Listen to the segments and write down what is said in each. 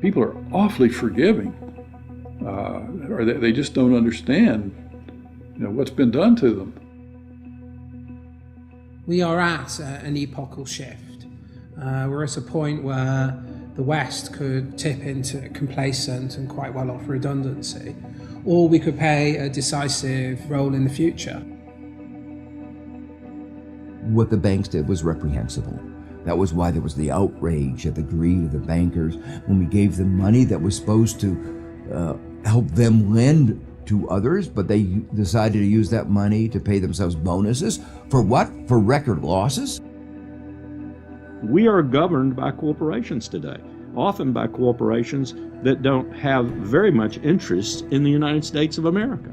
people are awfully forgiving, or they just don't understand, what's been done to them. We are at an epochal shift. We're at a point where the West could tip into complacent and quite well off redundancy, or we could play a decisive role in the future. What the banks did was reprehensible. That was why there was the outrage at the greed of the bankers when we gave them money that was supposed to help them lend to others, but they decided to use that money to pay themselves bonuses. For what? For record losses? We are governed by corporations today, often by corporations that don't have very much interest in the United States of America.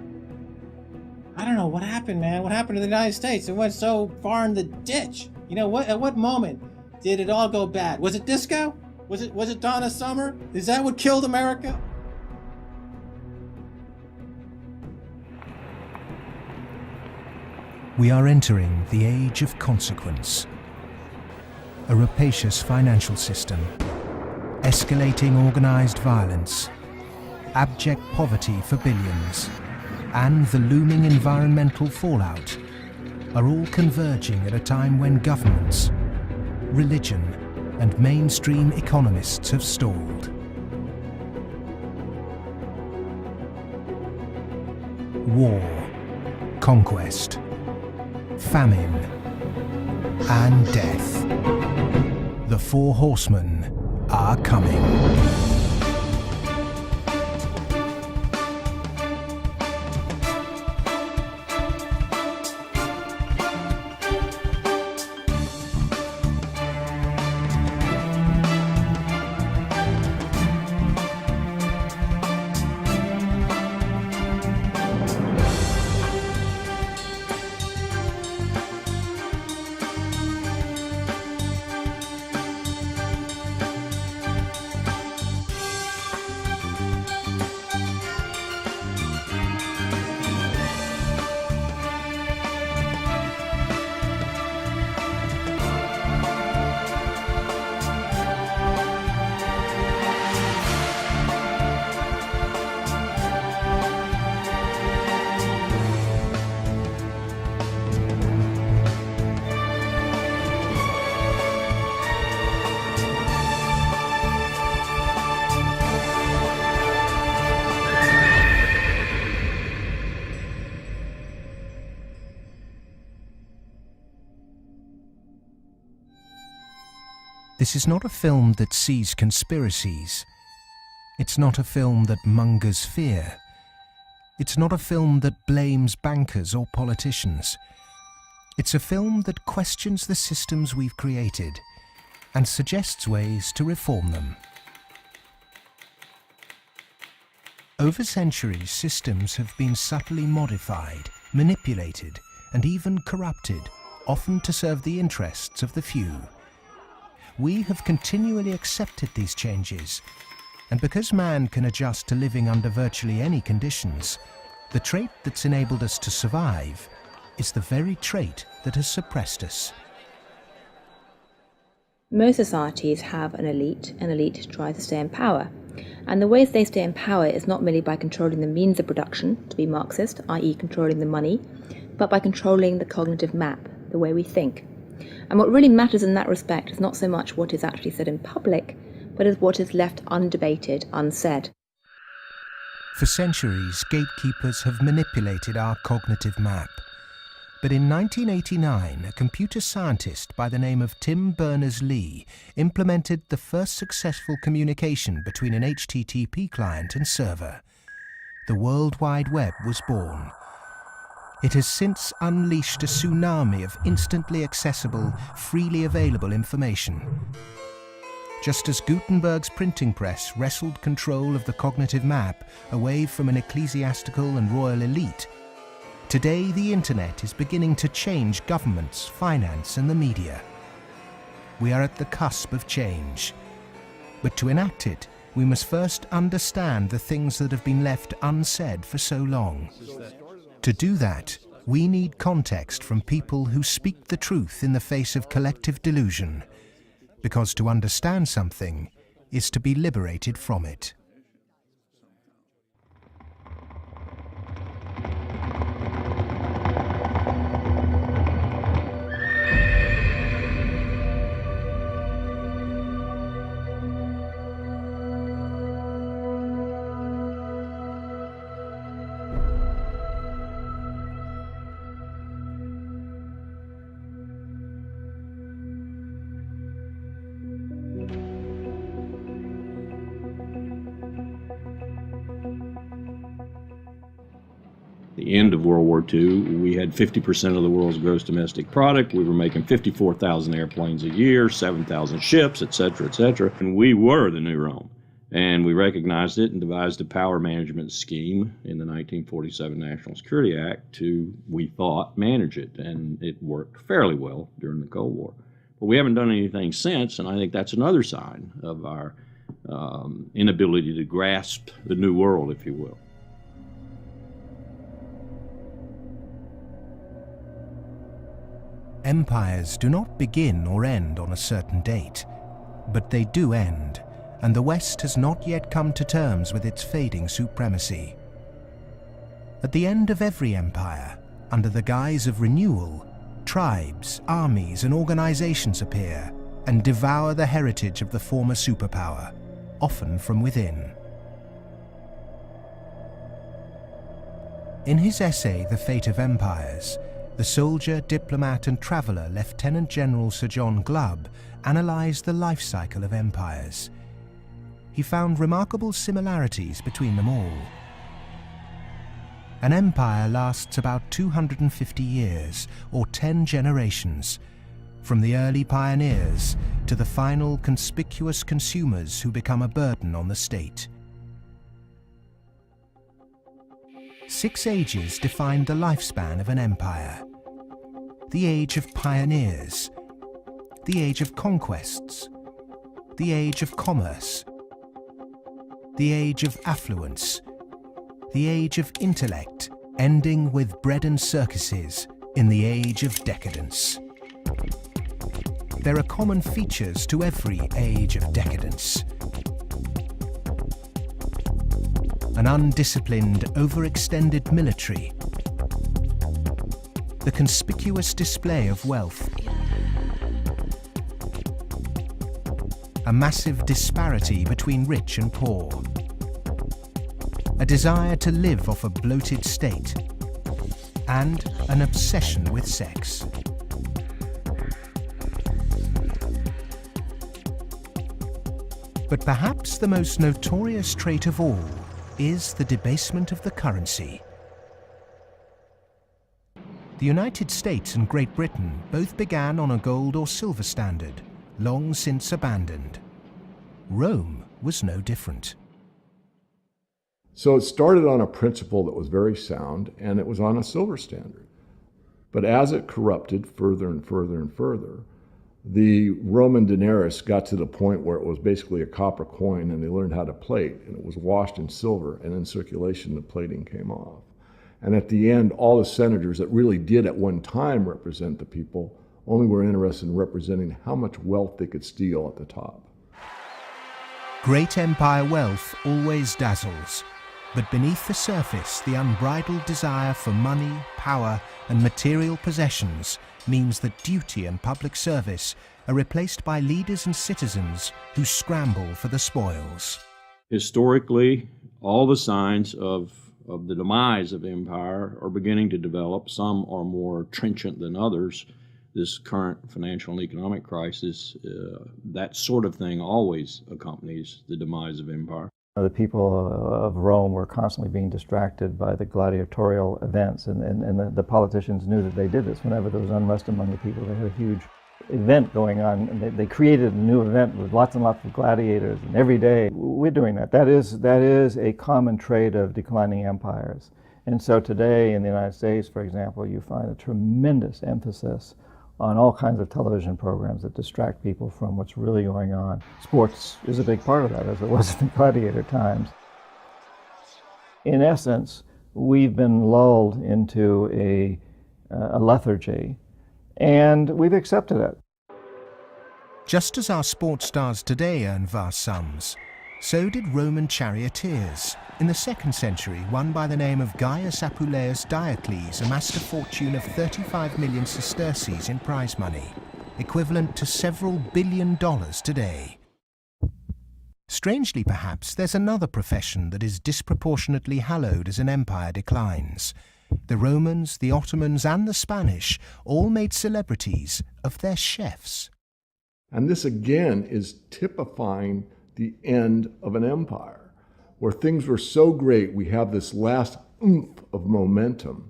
I don't know what happened, man. What happened to the United States? It went so far in the ditch. At what moment did it all go bad? Was it disco? Was it Donna Summer? Is that what killed America? We are entering the age of consequence. A rapacious financial system, escalating organized violence, abject poverty for billions, and the looming environmental fallout are all converging at a time when governments, religion, and mainstream economists have stalled. War, conquest, famine, and death. The four horsemen are coming. This is not a film that sees conspiracies. It's not a film that mongers fear. It's not a film that blames bankers or politicians. It's a film that questions the systems we've created and suggests ways to reform them. Over centuries, systems have been subtly modified, manipulated, and even corrupted, often to serve the interests of the few. We have continually accepted these changes, and because man can adjust to living under virtually any conditions, the trait that's enabled us to survive is the very trait that has suppressed us. Most societies have an elite, and elite tries to stay in power. And the ways they stay in power is not merely by controlling the means of production, to be Marxist, i.e. controlling the money, but by controlling the cognitive map, the way we think. And what really matters in that respect is not so much what is actually said in public, but is what is left undebated, unsaid. For centuries, gatekeepers have manipulated our cognitive map. But in 1989, a computer scientist by the name of Tim Berners-Lee implemented the first successful communication between an HTTP client and server. The World Wide Web was born. It has since unleashed a tsunami of instantly accessible, freely available information. Just as Gutenberg's printing press wrestled control of the cognitive map away from an ecclesiastical and royal elite, today the internet is beginning to change governments, finance, and the media. We are at the cusp of change. But to enact it, we must first understand the things that have been left unsaid for so long. To do that, we need context from people who speak the truth in the face of collective delusion. Because to understand something, is to be liberated from it. The end of World War II, we had 50% of the world's gross domestic product. We were making 54,000 airplanes a year, 7,000 ships, et cetera, and we were the new Rome. And we recognized it and devised a power management scheme in the 1947 National Security Act to, we thought, manage it, and it worked fairly well during the Cold War. But we haven't done anything since, and I think that's another sign of our inability to grasp the new world, if you will. Empires do not begin or end on a certain date, but they do end, and the West has not yet come to terms with its fading supremacy. At the end of every empire, under the guise of renewal, tribes, armies, and organizations appear and devour the heritage of the former superpower, often from within. In his essay, The Fate of Empires, the soldier, diplomat, and traveller Lieutenant General Sir John Glubb analysed the life cycle of empires. He found remarkable similarities between them all. An empire lasts about 250 years, or 10 generations, from the early pioneers to the final conspicuous consumers who become a burden on the state. 6 ages defined the lifespan of an empire. The age of pioneers, the age of conquests, the age of commerce, the age of affluence, the age of intellect, ending with bread and circuses in the age of decadence. There are common features to every age of decadence. An undisciplined, overextended military, the conspicuous display of wealth, a massive disparity between rich and poor, a desire to live off a bloated state, and an obsession with sex. But perhaps the most notorious trait of all is the debasement of the currency. The United States and Great Britain both began on a gold or silver standard, long since abandoned. Rome was no different. So it started on a principle that was very sound, and it was on a silver standard. But as it corrupted further and further and further, the Roman denarius got to the point where it was basically a copper coin, and they learned how to plate, and it was washed in silver, and in circulation the plating came off. And at the end, all the senators that really did at one time represent the people only were interested in representing how much wealth they could steal at the top. Great empire wealth always dazzles, but beneath the surface, the unbridled desire for money, power, and material possessions means that duty and public service are replaced by leaders and citizens who scramble for the spoils. Historically, all the signs of the demise of empire are beginning to develop. Some are more trenchant than others. This current financial and economic crisis, that sort of thing always accompanies the demise of empire. The people of Rome were constantly being distracted by the gladiatorial events, and the politicians knew that they did this. Whenever there was unrest among the people, they had a huge event going on, and they created a new event with lots and lots of gladiators, and every day we're doing that. That is a common trait of declining empires. And so today in the United States, for example, you find a tremendous emphasis on all kinds of television programs that distract people from what's really going on. Sports is a big part of that, as it was in the gladiator times. In essence, we've been lulled into a lethargy, and we've accepted it. Just as our sports stars today earn vast sums, so did Roman charioteers. In the 2nd century, one by the name of Gaius Apuleius Diocles amassed a fortune of 35 million sesterces in prize money, equivalent to several $1 billion today. Strangely perhaps, there's another profession that is disproportionately hallowed as an empire declines. The Romans, the Ottomans and the Spanish all made celebrities of their chefs. And this again is typifying the end of an empire, where things were so great, we have this last oomph of momentum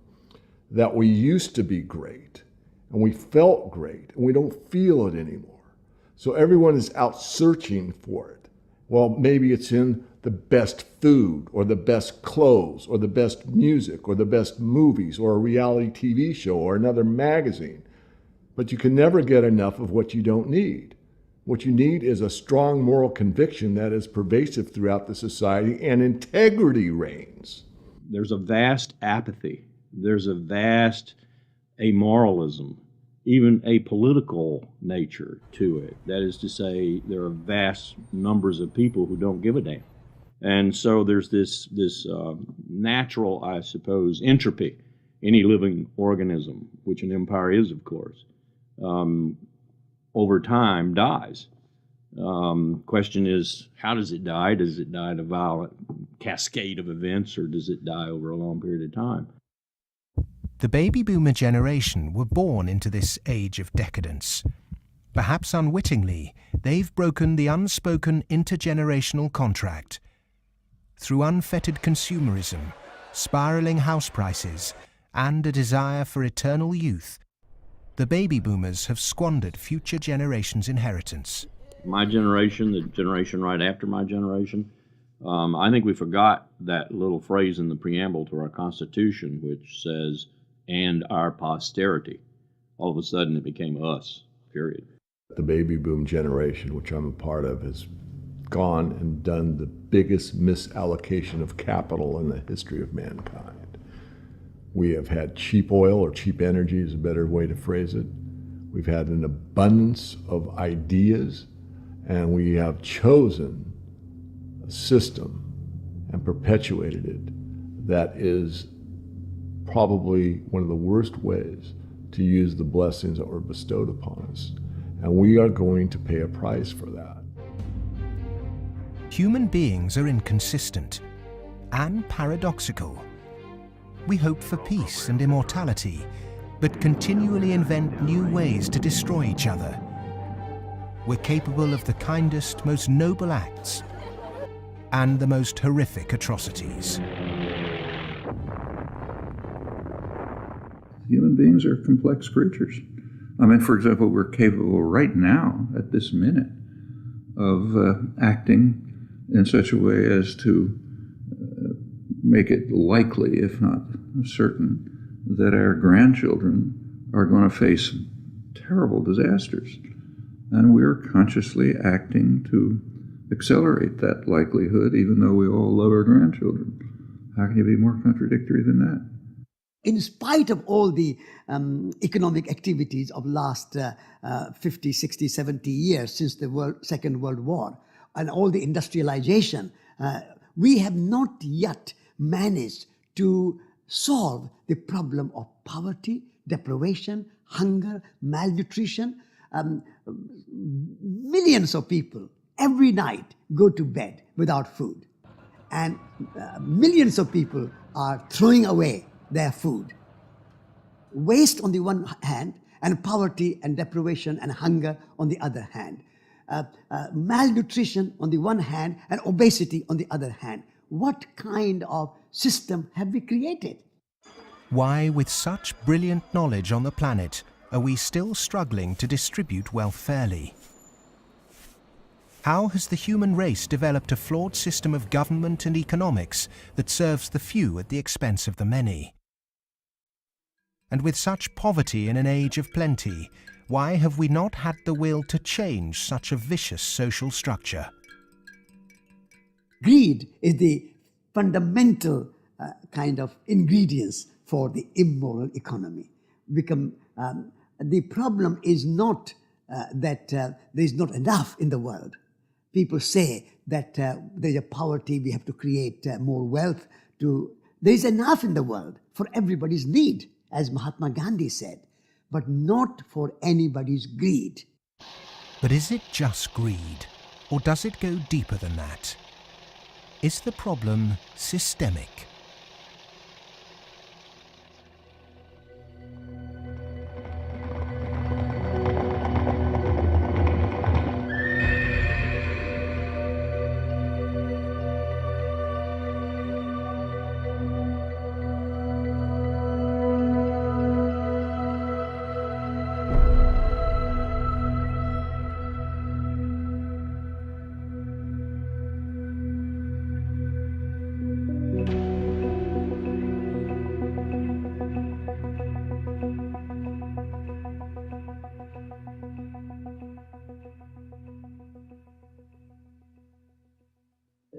that we used to be great, and we felt great, and we don't feel it anymore. So everyone is out searching for it. Well, maybe it's in the best food, or the best clothes, or the best music, or the best movies, or a reality TV show, or another magazine. But you can never get enough of what you don't need. What you need is a strong moral conviction that is pervasive throughout the society, and integrity reigns. There's a vast apathy. There's a vast amoralism, even a political nature to it. That is to say, there are vast numbers of people who don't give a damn. And so there's this natural, I suppose, entropy. Any living organism, which an empire is, of course, over time dies. Question is, how does it die? Does it die in a violent cascade of events, or does it die over a long period of time? The baby boomer generation were born into this age of decadence. Perhaps unwittingly, they've broken the unspoken intergenerational contract. Through unfettered consumerism, spiraling house prices, and a desire for eternal youth, the baby boomers have squandered future generations' inheritance. My generation, the generation right after my generation, I think we forgot that little phrase in the preamble to our Constitution, which says, "and our posterity." All of a sudden it became us, period. The baby boom generation, which I'm a part of, has gone and done the biggest misallocation of capital in the history of mankind. We have had cheap oil, or cheap energy is a better way to phrase it. We've had an abundance of ideas, and we have chosen a system and perpetuated it that is probably one of the worst ways to use the blessings that were bestowed upon us. And we are going to pay a price for that. Human beings are inconsistent and paradoxical. We hope for peace and immortality, but continually invent new ways to destroy each other. We're capable of the kindest, most noble acts and the most horrific atrocities. Human beings are complex creatures. I mean, for example, we're capable right now, at this minute, of acting in such a way as to make it likely, if not certain, that our grandchildren are going to face terrible disasters. And we're consciously acting to accelerate that likelihood, even though we all love our grandchildren. How can you be more contradictory than that? In spite of all the economic activities of last 50, 60, 70 years since the Second World War, and all the industrialization, we have not yet managed to solve the problem of poverty, deprivation, hunger, malnutrition. Millions of people every night go to bed without food, and millions of people are throwing away their food. Waste on the one hand, and poverty and deprivation and hunger on the other hand. Malnutrition on the one hand, and obesity on the other hand. What kind of system have we created? Why, with such brilliant knowledge on the planet, are we still struggling to distribute wealth fairly? How has the human race developed a flawed system of government and economics that serves the few at the expense of the many? And with such poverty in an age of plenty, why have we not had the will to change such a vicious social structure? Greed is the fundamental kind of ingredients for the immoral economy. The problem is not that there's not enough in the world. People say that there's a poverty, we have to create more wealth. There's enough in the world for everybody's need, as Mahatma Gandhi said, but not for anybody's greed. But is it just greed, or does it go deeper than that? Is the problem systemic?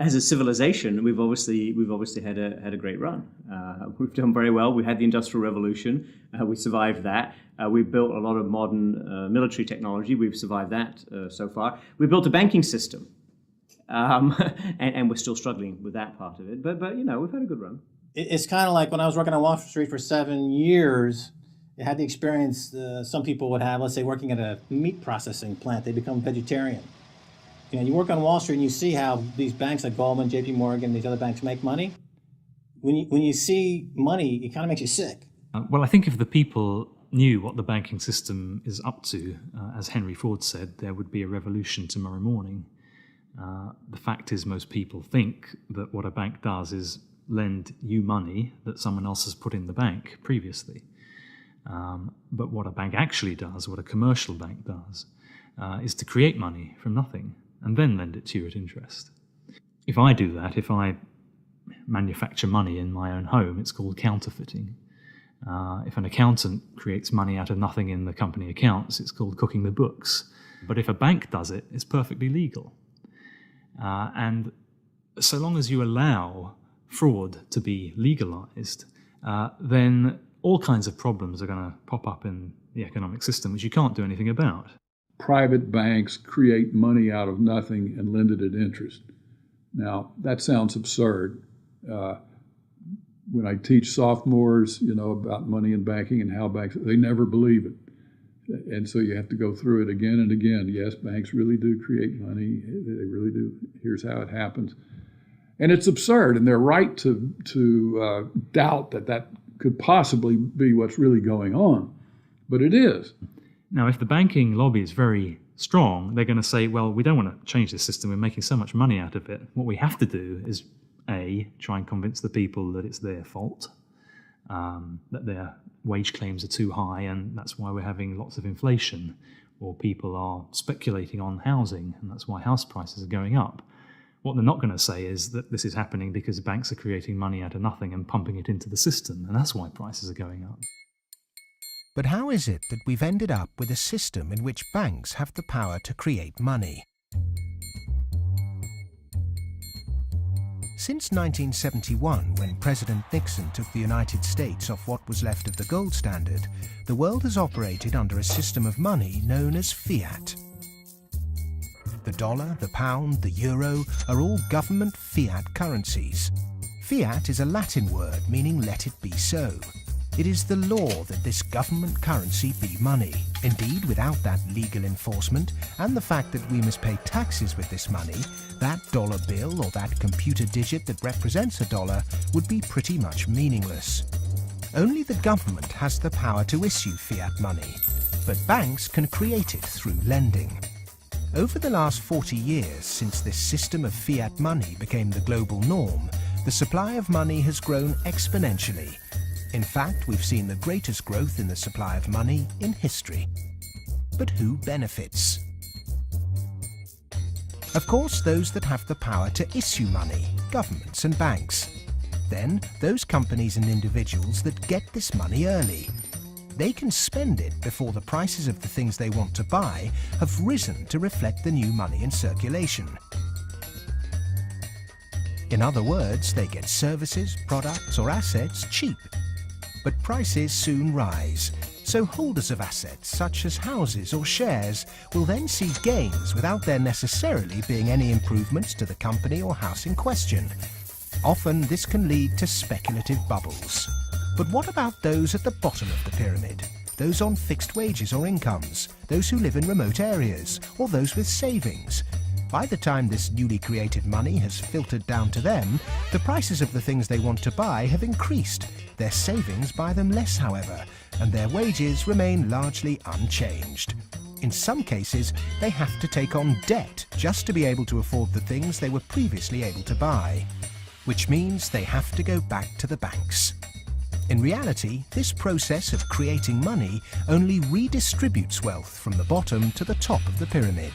As a civilization, we've obviously had a great run. We've done very well. We had the Industrial Revolution. We survived that. We built a lot of modern military technology. We've survived that so far. We built a banking system, and we're still struggling with that part of it. But we've had a good run. It's kind of like when I was working on Wall Street for 7 years. I had the experience some people would have. Let's say working at a meat processing plant, they become vegetarian. You work on Wall Street and you see how these banks like Goldman, JP Morgan, these other banks make money. When you see money, it kind of makes you sick. Well, I think if the people knew what the banking system is up to, as Henry Ford said, there would be a revolution tomorrow morning. The fact is, most people think that what a bank does is lend you money that someone else has put in the bank previously. But what a bank actually does, what a commercial bank does, is to create money from nothing and then lend it to you at interest. If I do that, if I manufacture money in my own home, it's called counterfeiting. If an accountant creates money out of nothing in the company accounts, it's called cooking the books. But if a bank does it, it's perfectly legal. And so long as you allow fraud to be legalized, then all kinds of problems are going to pop up in the economic system, which you can't do anything about. Private banks create money out of nothing and lend it at interest. Now, that sounds absurd. When I teach sophomores, about money and banking and how banks, they never believe it. And so you have to go through it again and again. Yes, banks really do create money. They really do. Here's how it happens. And it's absurd, and they're right to doubt that could possibly be what's really going on. But it is. Now, if the banking lobby is very strong, they're going to say, well, we don't want to change this system. We're making so much money out of it. What we have to do is, A, try and convince the people that it's their fault, that their wage claims are too high, and that's why we're having lots of inflation, or people are speculating on housing, and that's why house prices are going up. What they're not going to say is that this is happening because banks are creating money out of nothing and pumping it into the system, and that's why prices are going up. But how is it that we've ended up with a system in which banks have the power to create money? Since 1971, when President Nixon took the United States off what was left of the gold standard, the world has operated under a system of money known as fiat. The dollar, the pound, the euro are all government fiat currencies. Fiat is a Latin word meaning let it be so. It is the law that this government currency be money. Indeed, without that legal enforcement and the fact that we must pay taxes with this money, that dollar bill or that computer digit that represents a dollar would be pretty much meaningless. Only the government has the power to issue fiat money, but banks can create it through lending. Over the last 40 years, since this system of fiat money became the global norm, the supply of money has grown exponentially. In fact, we've seen the greatest growth in the supply of money in history. But who benefits? Of course, those that have the power to issue money, governments and banks. Then, those companies and individuals that get this money early. They can spend it before the prices of the things they want to buy have risen to reflect the new money in circulation. In other words, they get services, products or assets cheap. But prices soon rise, So holders of assets such as houses or shares will then see gains without there necessarily being any improvements to the company or house in question. Often this can lead to speculative bubbles. But what about those at the bottom of the pyramid? Those on fixed wages or incomes, those who live in remote areas, or those with savings? By the time this newly created money has filtered down to them, the prices of the things they want to buy have increased. Their savings buy them less, however, and their wages remain largely unchanged. In some cases, they have to take on debt just to be able to afford the things they were previously able to buy, which means they have to go back to the banks. In reality, this process of creating money only redistributes wealth from the bottom to the top of the pyramid,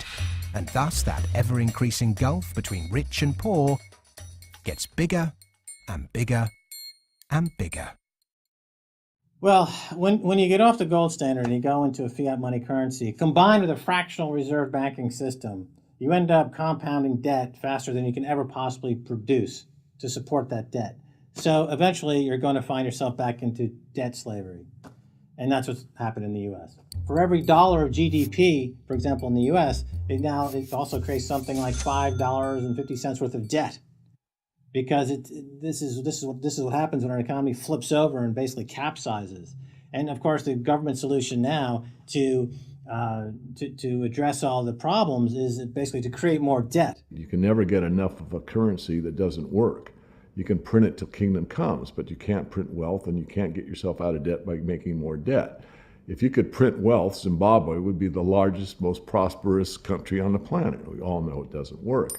and thus that ever-increasing gulf between rich and poor gets bigger and bigger and bigger. Well, when you get off the gold standard and you go into a fiat money currency, combined with a fractional reserve banking system, you end up compounding debt faster than you can ever possibly produce to support that debt. So eventually you're going to find yourself back into debt slavery. And that's what's happened in the U.S. For every dollar of GDP, for example, in the U.S., it also creates something like $5.50 worth of debt. Because this is what happens when our economy flips over and basically capsizes. And of course, the government solution now to address all the problems is basically to create more debt. You can never get enough of a currency that doesn't work. You can print it till kingdom comes, but you can't print wealth, and you can't get yourself out of debt by making more debt. If you could print wealth, Zimbabwe would be the largest, most prosperous country on the planet. We all know it doesn't work.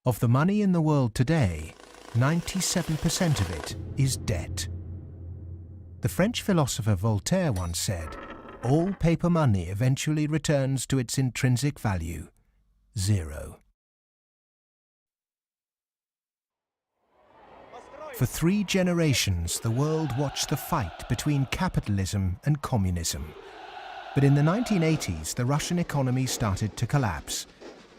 Of the money in the world today, 97% of it is debt. The French philosopher Voltaire once said, "All paper money eventually returns to its intrinsic value, zero." For 3 generations, the world watched the fight between capitalism and communism. But in the 1980s, the Russian economy started to collapse.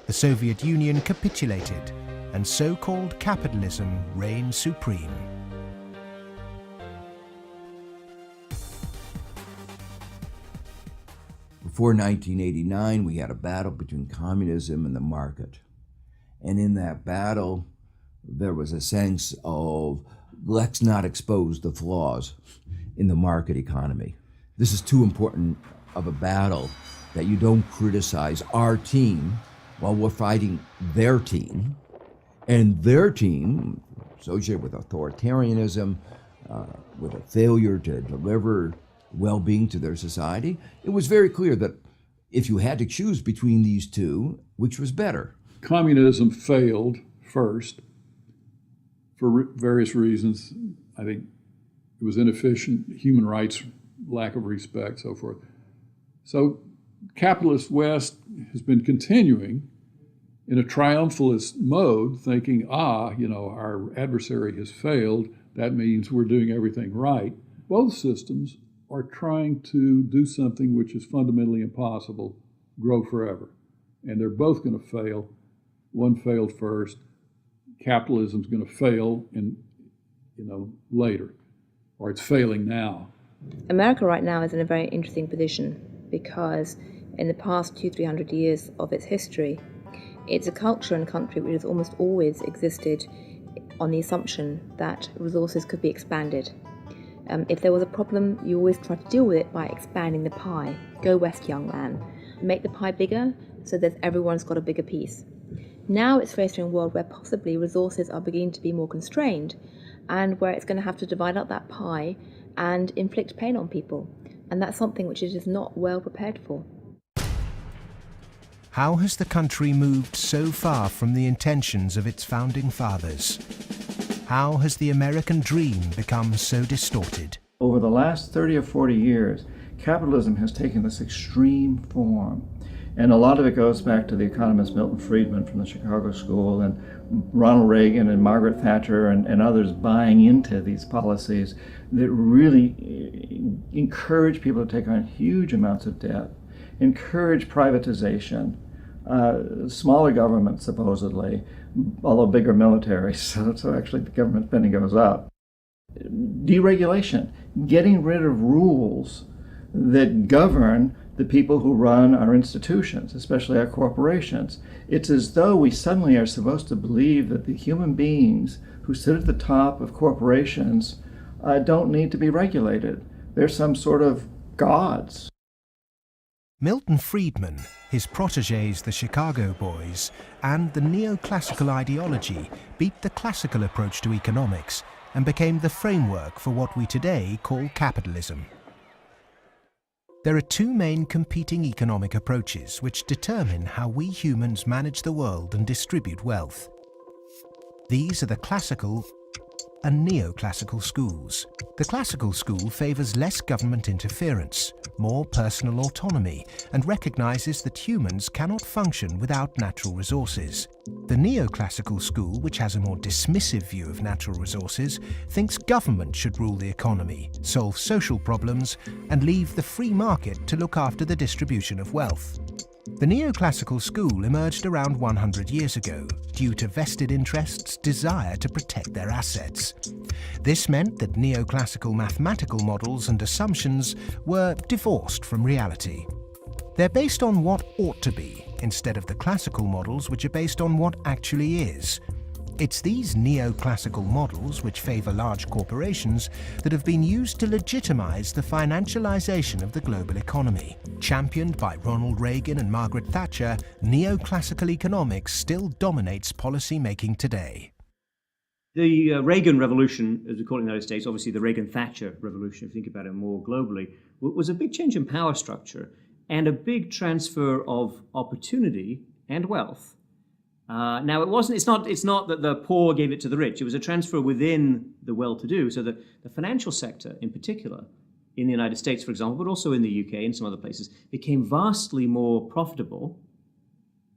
The Soviet Union capitulated, and so-called capitalism reigned supreme. Before 1989, we had a battle between communism and the market. And in that battle, there was a sense of, let's not expose the flaws in the market economy. This is too important of a battle that you don't criticize our team while we're fighting their team. And their team, associated with authoritarianism, with a failure to deliver well-being to their society, it was very clear that if you had to choose between these two, which was better? Communism failed first for various reasons. I think it was inefficient, human rights, lack of respect, so forth. So capitalist West has been continuing in a triumphalist mode, thinking, our adversary has failed, that means we're doing everything right. Both systems are trying to do something which is fundamentally impossible, grow forever. And they're both going to fail. One failed first. Capitalism's going to fail later, or it's failing now. America right now is in a very interesting position because in the past 200-300 years of its history, it's a culture and country which has almost always existed on the assumption that resources could be expanded. If there was a problem, you always try to deal with it by expanding the pie. Go west, young man. Make the pie bigger so that everyone's got a bigger piece. Now it's facing a world where possibly resources are beginning to be more constrained and where it's going to have to divide up that pie and inflict pain on people. And that's something which it is not well prepared for. How has the country moved so far from the intentions of its founding fathers? How has the American dream become so distorted? Over the last 30 or 40 years, capitalism has taken this extreme form. And a lot of it goes back to the economist Milton Friedman from the Chicago School and Ronald Reagan and Margaret Thatcher and others buying into these policies that really encourage people to take on huge amounts of debt, encourage privatization, smaller government supposedly, although bigger military, so actually the government spending goes up. Deregulation, getting rid of rules that govern the people who run our institutions, especially our corporations. It's as though we suddenly are supposed to believe that the human beings who sit at the top of corporations don't need to be regulated. They're some sort of gods. Milton Friedman, his protégés the Chicago Boys, and the neoclassical ideology beat the classical approach to economics and became the framework for what we today call capitalism. There are two main competing economic approaches which determine how we humans manage the world and distribute wealth. These are the classical and neoclassical schools. The classical school favours less government interference, more personal autonomy, and recognises that humans cannot function without natural resources. The neoclassical school, which has a more dismissive view of natural resources, thinks government should rule the economy, solve social problems, and leave the free market to look after the distribution of wealth. The neoclassical school emerged around 100 years ago due to vested interests' desire to protect their assets. This meant that neoclassical mathematical models and assumptions were divorced from reality. They're based on what ought to be, instead of the classical models which are based on what actually is. It's these neoclassical models, which favour large corporations, that have been used to legitimise the financialisation of the global economy. Championed by Ronald Reagan and Margaret Thatcher, neoclassical economics still dominates policy-making today. The Reagan Revolution, as we call it in the United States, obviously the Reagan-Thatcher Revolution, if you think about it more globally, was a big change in power structure and a big transfer of opportunity and wealth. Now, it's not that the poor gave it to the rich. It was a transfer within the well-to-do, so that the financial sector in particular, in the United States, for example, but also in the UK and some other places, became vastly more profitable,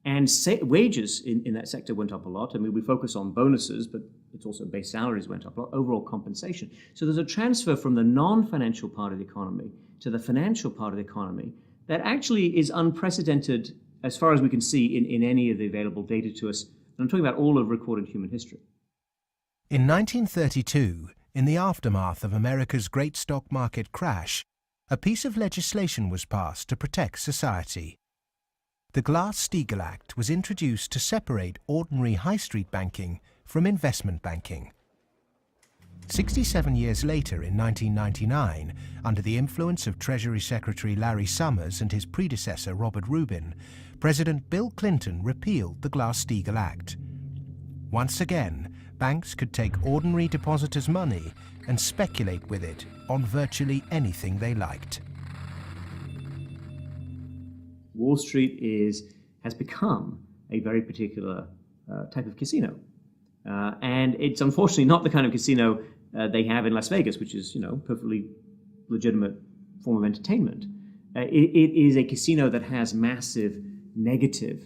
and wages in that sector went up a lot. I mean, we focus on bonuses, but it's also base salaries went up a lot, overall compensation. So there's a transfer from the non-financial part of the economy to the financial part of the economy that actually is unprecedented as far as we can see in any of the available data to us. And I'm talking about all of recorded human history. In 1932, in the aftermath of America's great stock market crash, a piece of legislation was passed to protect society. The Glass-Steagall Act was introduced to separate ordinary high street banking from investment banking. 67 years later, in 1999, under the influence of Treasury Secretary Larry Summers and his predecessor Robert Rubin, President Bill Clinton repealed the Glass-Steagall Act. Once again, banks could take ordinary depositors' money and speculate with it on virtually anything they liked. Wall Street has become a very particular type of casino. And it's unfortunately not the kind of casino they have in Las Vegas, which is, perfectly legitimate form of entertainment. It is a casino that has massive negative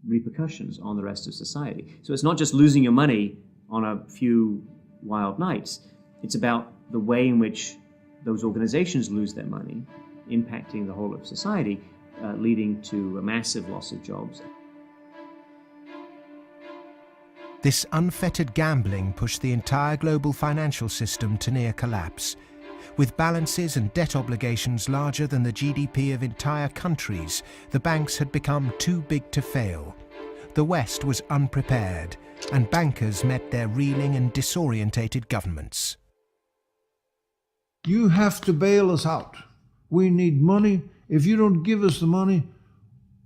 repercussions on the rest of society. So it's not just losing your money on a few wild nights. It's about the way in which those organizations lose their money, impacting the whole of society, leading to a massive loss of jobs. This unfettered gambling pushed the entire global financial system to near collapse. With balances and debt obligations larger than the GDP of entire countries, the banks had become too big to fail. The West was unprepared, and bankers met their reeling and disorientated governments. You have to bail us out. We need money. If you don't give us the money,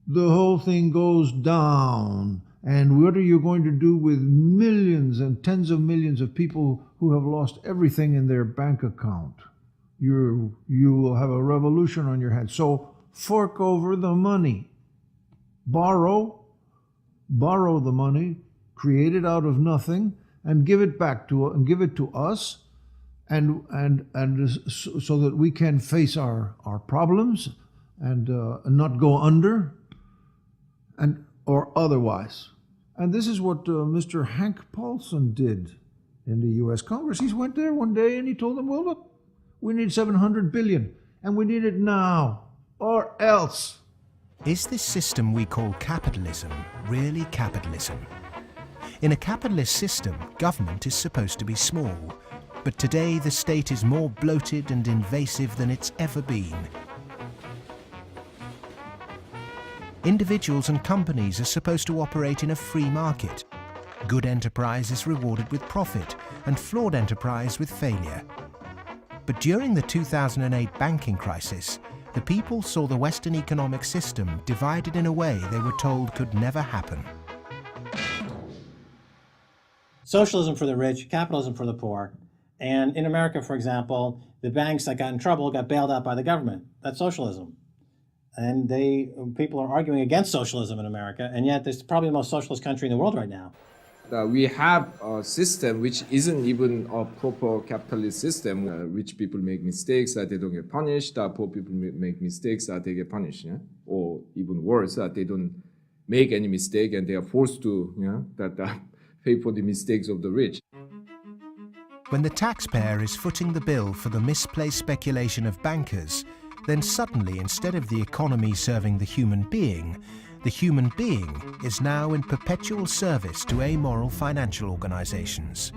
the whole thing goes down. And what are you going to do with millions and tens of millions of people who have lost everything in their bank account? You will have a revolution on your hands. So fork over the money. Borrow the money, create it out of nothing, and give it back to us, and so that we can face our problems and not go under, or otherwise. And this is what Mr. Hank Paulson did in the U.S. Congress. He went there one day and he told them, well, look, we need $700 billion, and we need it now, or else. Is this system we call capitalism really capitalism? In a capitalist system, government is supposed to be small, But today the state is more bloated and invasive than it's ever been. Individuals and companies are supposed to operate in a free market. Good enterprise is rewarded with profit, and flawed enterprise with failure. But during the 2008 banking crisis, the people saw the Western economic system divided in a way they were told could never happen. Socialism for the rich, capitalism for the poor. And in America, for example, the banks that got in trouble got bailed out by the government. That's socialism. And people are arguing against socialism in America, and yet it's probably the most socialist country in the world right now. We have a system which isn't even a proper capitalist system. Rich people make mistakes that they don't get punished. Poor people make mistakes that they get punished. Yeah? Or even worse, that they don't make any mistake and they are forced to pay for the mistakes of the rich. When the taxpayer is footing the bill for the misplaced speculation of bankers, then suddenly, instead of the economy serving the human being is now in perpetual service to amoral financial organizations.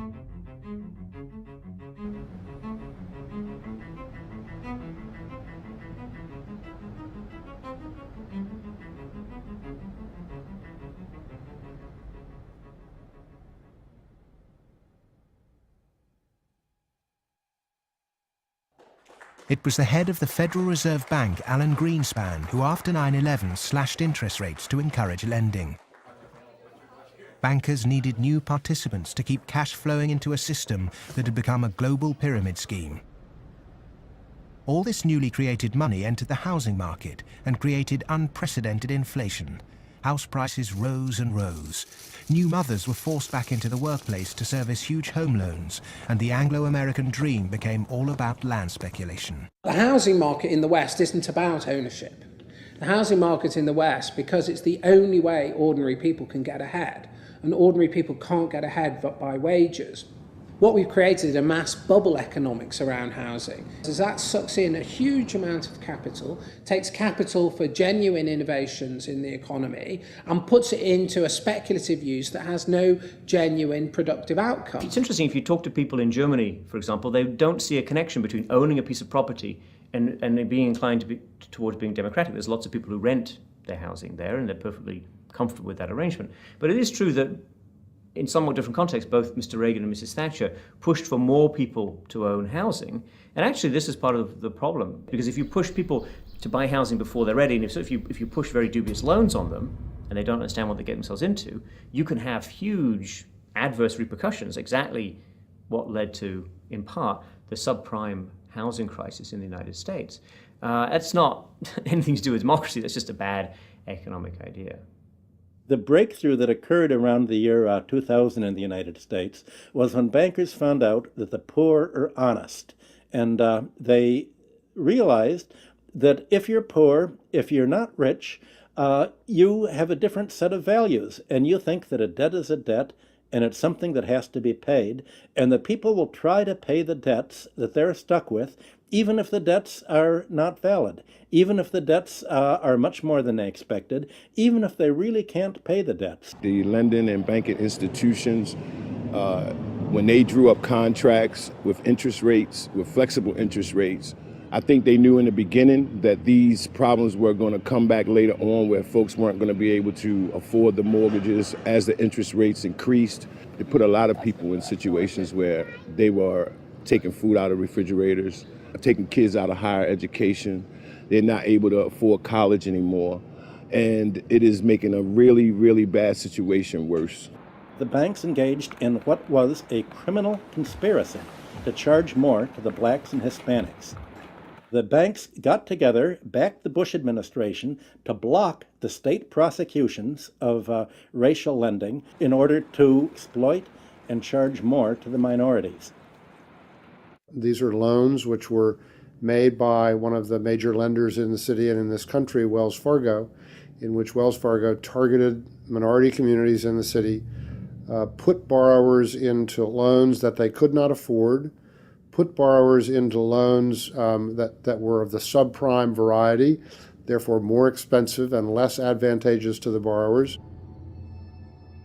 It was the head of the Federal Reserve Bank, Alan Greenspan, who after 9/11 slashed interest rates to encourage lending. Bankers needed new participants to keep cash flowing into a system that had become a global pyramid scheme. All this newly created money entered the housing market and created unprecedented inflation. House prices rose and rose. New mothers were forced back into the workplace to service huge home loans, and the Anglo-American dream became all about land speculation. The housing market in the West isn't about ownership. The housing market in the West, because it's the only way ordinary people can get ahead, and ordinary people can't get ahead but by wages. What we've created is a mass bubble economics around housing. As that sucks in a huge amount of capital, takes capital for genuine innovations in the economy, and puts it into a speculative use that has no genuine productive outcome. It's interesting, if you talk to people in Germany, for example, they don't see a connection between owning a piece of property and being inclined towards being democratic. There's lots of people who rent their housing there, and they're perfectly comfortable with that arrangement. But it is true that in somewhat different contexts, both Mr. Reagan and Mrs. Thatcher pushed for more people to own housing. And actually, this is part of the problem, because if you push people to buy housing before they're ready, and if you push very dubious loans on them, and they don't understand what they get themselves into, you can have huge adverse repercussions, exactly what led to, in part, the subprime housing crisis in the United States. That's not anything to do with democracy, that's just a bad economic idea. The breakthrough that occurred around the year 2000 in the United States was when bankers found out that the poor are honest. And they realized that if you're poor, if you're not rich, you have a different set of values. And you think that a debt is a debt, and it's something that has to be paid. And that people will try to pay the debts that they're stuck with, even if the debts are not valid, even if the debts are much more than they expected, even if they really can't pay the debts. The lending and banking institutions, when they drew up contracts with interest rates, with flexible interest rates, I think they knew in the beginning that these problems were going to come back later on, where folks weren't going to be able to afford the mortgages as the interest rates increased. It put a lot of people in situations where they were taking food out of refrigerators, taking kids out of higher education. They're not able to afford college anymore. And it is making a really, really bad situation worse. The banks engaged in what was a criminal conspiracy to charge more to the blacks and Hispanics. The banks got together, backed the Bush administration to block the state prosecutions of racial lending in order to exploit and charge more to the minorities. These are loans which were made by one of the major lenders in the city and in this country, Wells Fargo, in which Wells Fargo targeted minority communities in the city, put borrowers into loans that they could not afford, put borrowers into loans that were of the subprime variety, therefore more expensive and less advantageous to the borrowers.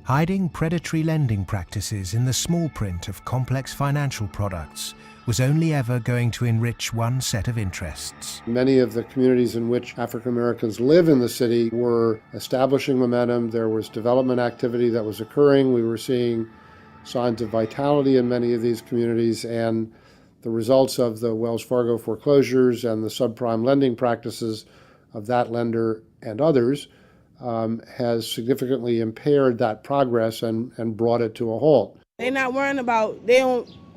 Hiding predatory lending practices in the small print of complex financial products was only ever going to enrich one set of interests. Many of the communities in which African Americans live in the city were establishing momentum. There was development activity that was occurring. We were seeing signs of vitality in many of these communities, and the results of the Wells Fargo foreclosures and the subprime lending practices of that lender and others has significantly impaired that progress and brought it to a halt. They're not worrying about, they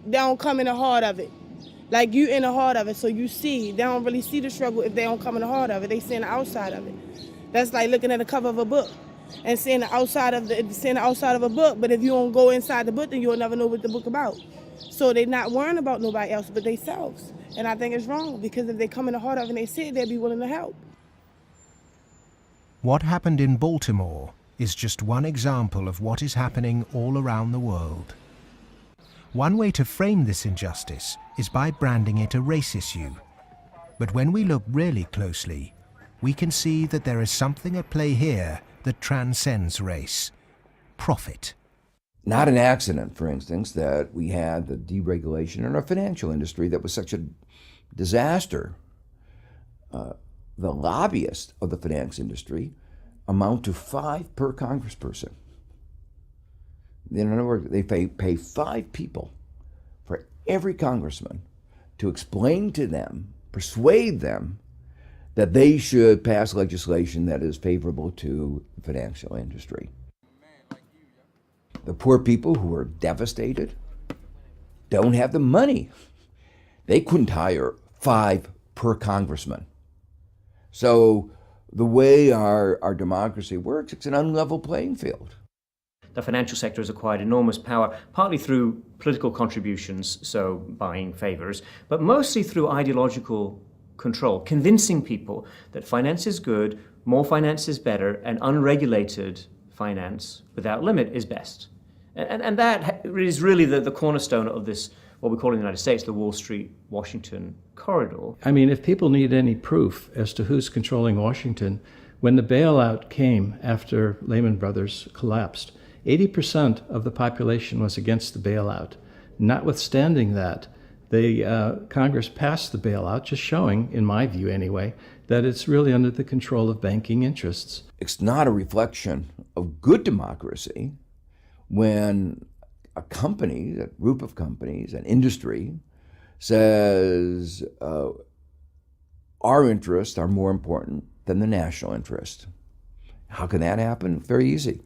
don't come in the heart of it. Like you in the heart of it, so you see, they don't really see the struggle if they don't come in the heart of it. They see the outside of it. That's like looking at the cover of a book and seeing the outside of a book, but if you don't go inside the book, then you'll never know what the book about. So they're not worrying about nobody else but themselves. And I think it's wrong, because if they come in the heart of it and they see it, they'll be willing to help. What happened in Baltimore is just one example of what is happening all around the world. One way to frame this injustice is by branding it a race issue. But when we look really closely, we can see that there is something at play here that transcends race: profit. Not an accident, for instance, that we had the deregulation in our financial industry that was such a disaster. The lobbyists of the finance industry amount to 5 per congressperson. In other words, they pay 5 people for every congressman to explain to them, persuade them, that they should pass legislation that is favorable to the financial industry. The poor people who are devastated don't have the money. They couldn't hire 5 per congressman. So the way our democracy works, it's an unlevel playing field. The financial sector has acquired enormous power, partly through political contributions, so buying favors, but mostly through ideological control, convincing people that finance is good, more finance is better, and unregulated finance without limit is best. And that is really the cornerstone of this, what we call in the United States, the Wall Street-Washington corridor. I mean, if people need any proof as to who's controlling Washington, when the bailout came after Lehman Brothers collapsed, 80% of the population was against the bailout. Notwithstanding that, Congress passed the bailout, just showing, in my view anyway, that it's really under the control of banking interests. It's not a reflection of good democracy when a company, a group of companies, an industry, says our interests are more important than the national interest. How can that happen? Very easy.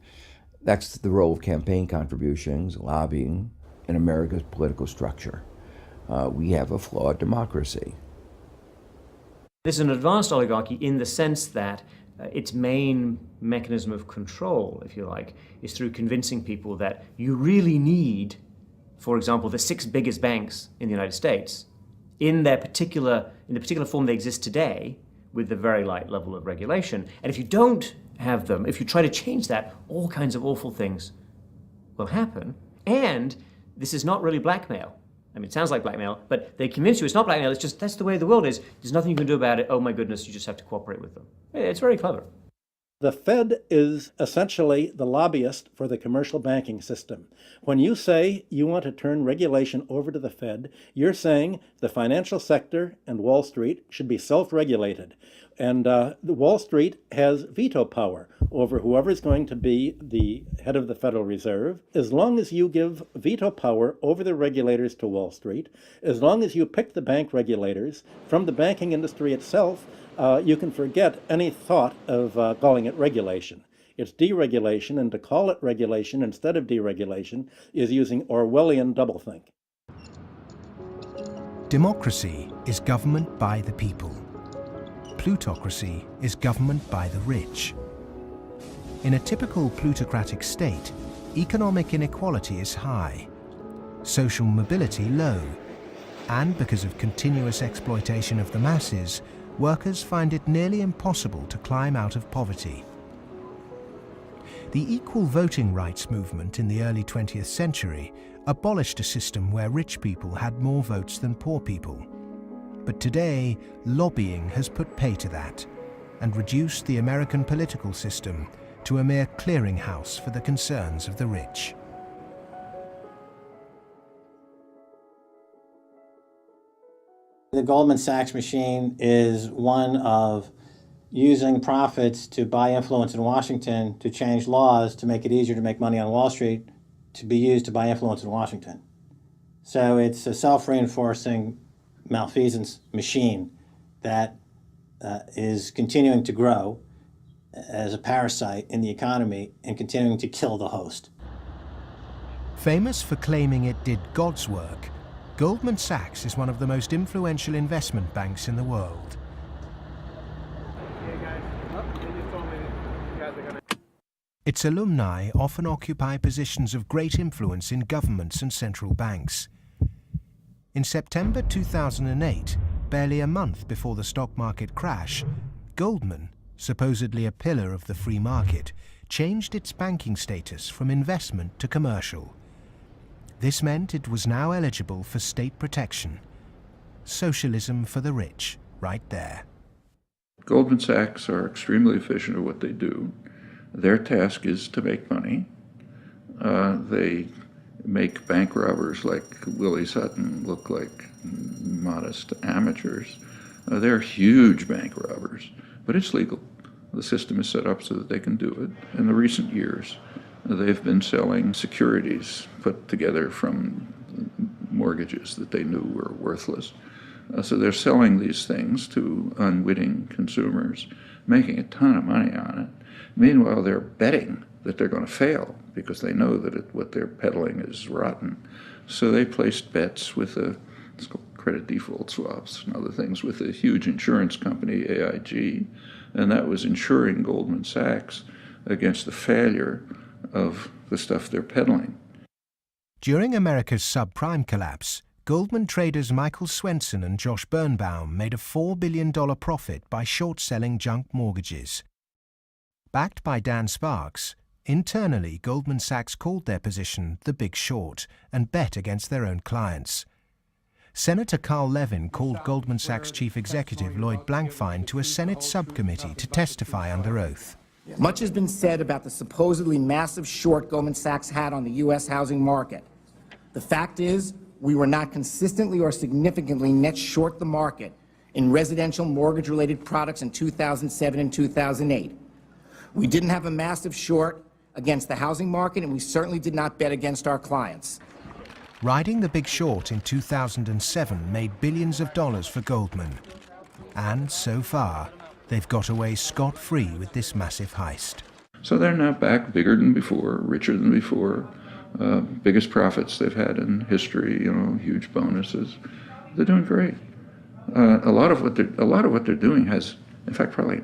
That's the role of campaign contributions, lobbying, in America's political structure. We have a flawed democracy. This is an advanced oligarchy in the sense that its main mechanism of control, if you like, is through convincing people that you really need, for example, the 6 biggest banks in the United States in the particular form they exist today, with the very light level of regulation. And if you don't have them, if you try to change that, all kinds of awful things will happen. And this is not really blackmail. I mean, it sounds like blackmail, but they convince you it's not blackmail, it's just that's the way the world is. There's nothing you can do about it. Oh my goodness, you just have to cooperate with them. It's very clever. The Fed is essentially the lobbyist for the commercial banking system. When you say you want to turn regulation over to the Fed, you're saying the financial sector and Wall Street should be self-regulated. And the Wall Street has veto power over whoever's going to be the head of the Federal Reserve. As long as you give veto power over the regulators to Wall Street, as long as you pick the bank regulators from the banking industry itself, you can forget any thought of calling it regulation. It's deregulation, and to call it regulation instead of deregulation is using Orwellian doublethink. Democracy is government by the people. Plutocracy is government by the rich. In a typical plutocratic state, economic inequality is high, social mobility low, and because of continuous exploitation of the masses, workers find it nearly impossible to climb out of poverty. The equal voting rights movement in the early 20th century abolished a system where rich people had more votes than poor people. But today, lobbying has put pay to that and reduced the American political system to a mere clearinghouse for the concerns of the rich. The Goldman Sachs machine is one of using profits to buy influence in Washington, to change laws, to make it easier to make money on Wall Street, to be used to buy influence in Washington. So it's a self-reinforcing malfeasance machine that is continuing to grow as a parasite in the economy and continuing to kill the host. Famous for claiming it did God's work, Goldman Sachs is one of the most influential investment banks in the world. Its alumni often occupy positions of great influence in governments and central banks. In September 2008, barely a month before the stock market crash, Goldman, supposedly a pillar of the free market, changed its banking status from investment to commercial. This meant it was now eligible for state protection. Socialism for the rich, right there. Goldman Sachs are extremely efficient at what they do. Their task is to make money. They make bank robbers like Willie Sutton look like modest amateurs. They're huge bank robbers, but it's legal. The system is set up so that they can do it. In the recent years, they've been selling securities put together from mortgages that they knew were worthless. So they're selling these things to unwitting consumers, making a ton of money on it. Meanwhile, they're betting that they're going to fail because they know that what they're peddling is rotten. So they placed bets with it's called credit default swaps and other things with a huge insurance company, AIG, and that was insuring Goldman Sachs against the failure of the stuff they're peddling. During America's subprime collapse, Goldman traders Michael Swenson and Josh Birnbaum made a $4 billion profit by short-selling junk mortgages. Backed by Dan Sparks, internally Goldman Sachs called their position the Big Short and bet against their own clients. Senator Carl Levin called Goldman Sachs chief executive Lloyd Blankfein to a Senate subcommittee to testify under oath. Much has been said about the supposedly massive short Goldman Sachs had on the U.S. housing market. The fact is, we were not consistently or significantly net short the market in residential mortgage-related products in 2007 and 2008. We didn't have a massive short against the housing market, and we certainly did not bet against our clients. Riding the Big Short in 2007 made billions of dollars for Goldman. And so far, they've got away scot-free with this massive heist. So they're now back bigger than before, richer than before, biggest profits they've had in history, huge bonuses. They're doing great. A lot of what they're doing has, in fact, probably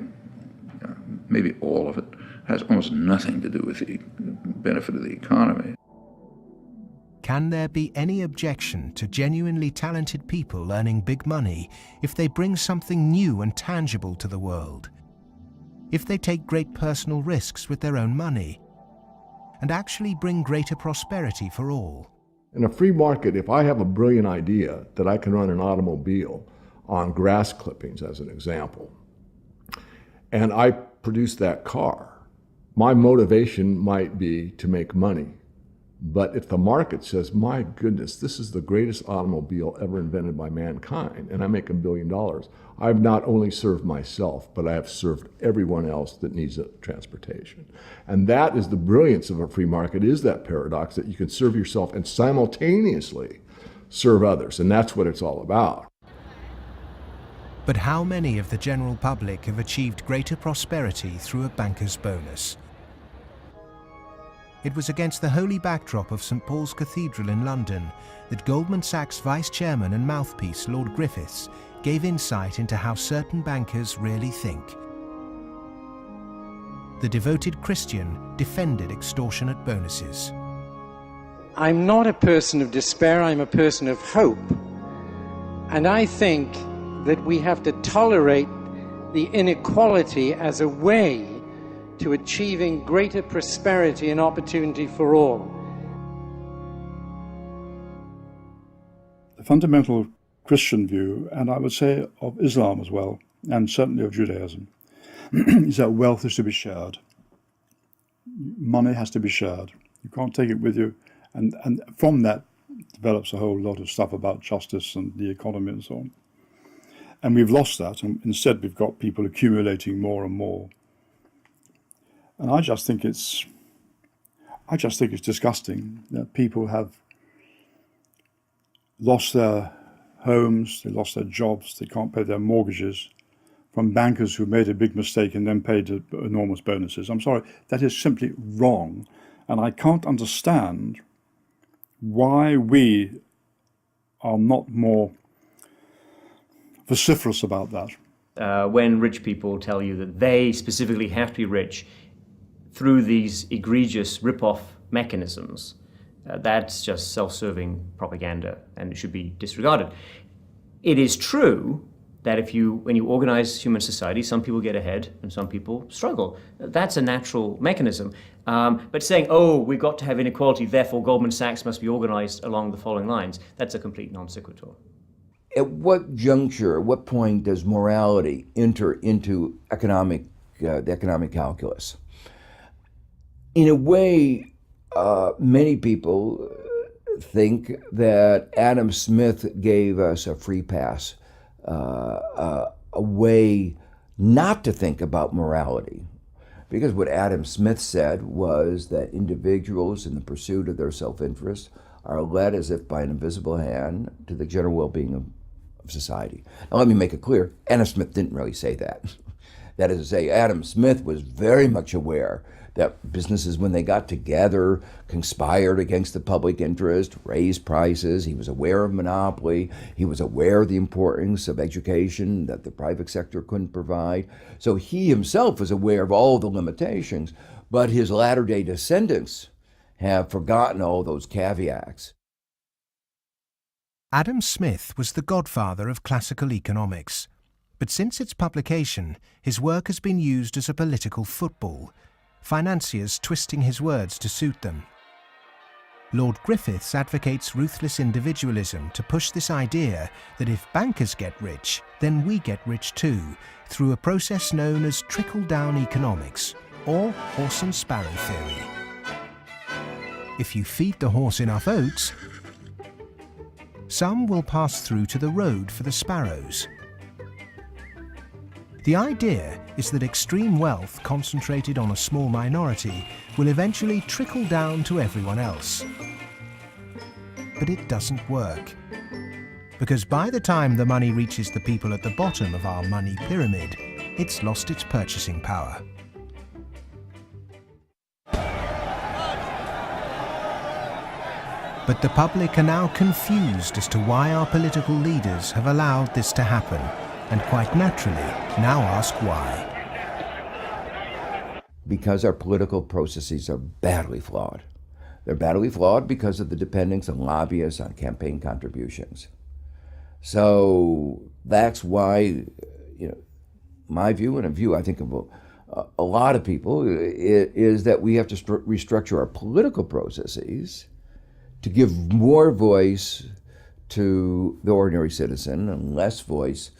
maybe all of it, has almost nothing to do with the benefit of the economy. Can there be any objection to genuinely talented people earning big money if they bring something new and tangible to the world? If they take great personal risks with their own money and actually bring greater prosperity for all? In a free market, if I have a brilliant idea that I can run an automobile on grass clippings, as an example, and I produce that car, my motivation might be to make money. But if the market says, my goodness, this is the greatest automobile ever invented by mankind, and I make $1 billion, I've not only served myself, but I have served everyone else that needs transportation. And that is the brilliance of a free market, is that paradox that you can serve yourself and simultaneously serve others. And that's what it's all about. But how many of the general public have achieved greater prosperity through a banker's bonus? It was against the holy backdrop of St. Paul's Cathedral in London that Goldman Sachs vice chairman and mouthpiece Lord Griffiths gave insight into how certain bankers really think. The devoted Christian defended extortionate bonuses. I'm not a person of despair, I'm a person of hope. And I think that we have to tolerate the inequality as a way to achieving greater prosperity and opportunity for all. The fundamental Christian view, and I would say of Islam as well, and certainly of Judaism, is that wealth is to be shared. money has to be shared. You can't take it with you. And from that develops a whole lot of stuff about justice and the economy and so on. And we've lost that, and instead we've got people accumulating more and more. And I just think it's disgusting that people have lost their homes, they lost their jobs, they can't pay their mortgages from bankers who made a big mistake and then paid enormous bonuses. I'm sorry, that is simply wrong. And I can't understand why we are not more vociferous about that. When rich people tell you that they specifically have to be rich through these egregious rip-off mechanisms, that's just self-serving propaganda and it should be disregarded. It is true that when you organize human society, some people get ahead and some people struggle. That's a natural mechanism. But saying, oh, we've got to have inequality, therefore Goldman Sachs must be organized along the following lines, that's a complete non sequitur. At what juncture, at what point does morality enter into the economic calculus? In a way, many people think that Adam Smith gave us a free pass, a way not to think about morality. Because what Adam Smith said was that individuals in the pursuit of their self-interest are led as if by an invisible hand to the general well-being of society. Now let me make it clear, Adam Smith didn't really say that. That is to say, Adam Smith was very much aware that businesses, when they got together, conspired against the public interest, raised prices. He was aware of monopoly. He was aware of the importance of education that the private sector couldn't provide. So he himself was aware of all the limitations, but his latter-day descendants have forgotten all those caveats. Adam Smith was the godfather of classical economics, but since its publication, his work has been used as a political football, financiers twisting his words to suit them. Lord Griffiths advocates ruthless individualism to push this idea that if bankers get rich, then we get rich too, through a process known as trickle-down economics, or horse and sparrow theory. If you feed the horse enough oats, some will pass through to the road for the sparrows. The idea is that extreme wealth concentrated on a small minority will eventually trickle down to everyone else. But it doesn't work. Because by the time the money reaches the people at the bottom of our money pyramid, it's lost its purchasing power. But the public are now confused as to why our political leaders have allowed this to happen, and quite naturally now ask why. Because our political processes are badly flawed. They're badly flawed because of the dependence on lobbyists, on campaign contributions. So that's why, my view and a view I think of a lot of people is that we have to restructure our political processes to give more voice to the ordinary citizen and less voice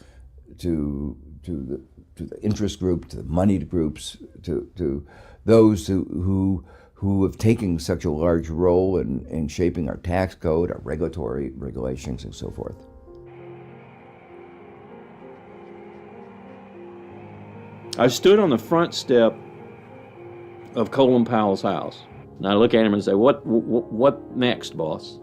to the interest group, to the moneyed groups, to those who have taken such a large role in shaping our tax code, our regulatory regulations, and so forth. I stood on the front step of Colin Powell's house, and I look at him and say, "What next, boss?"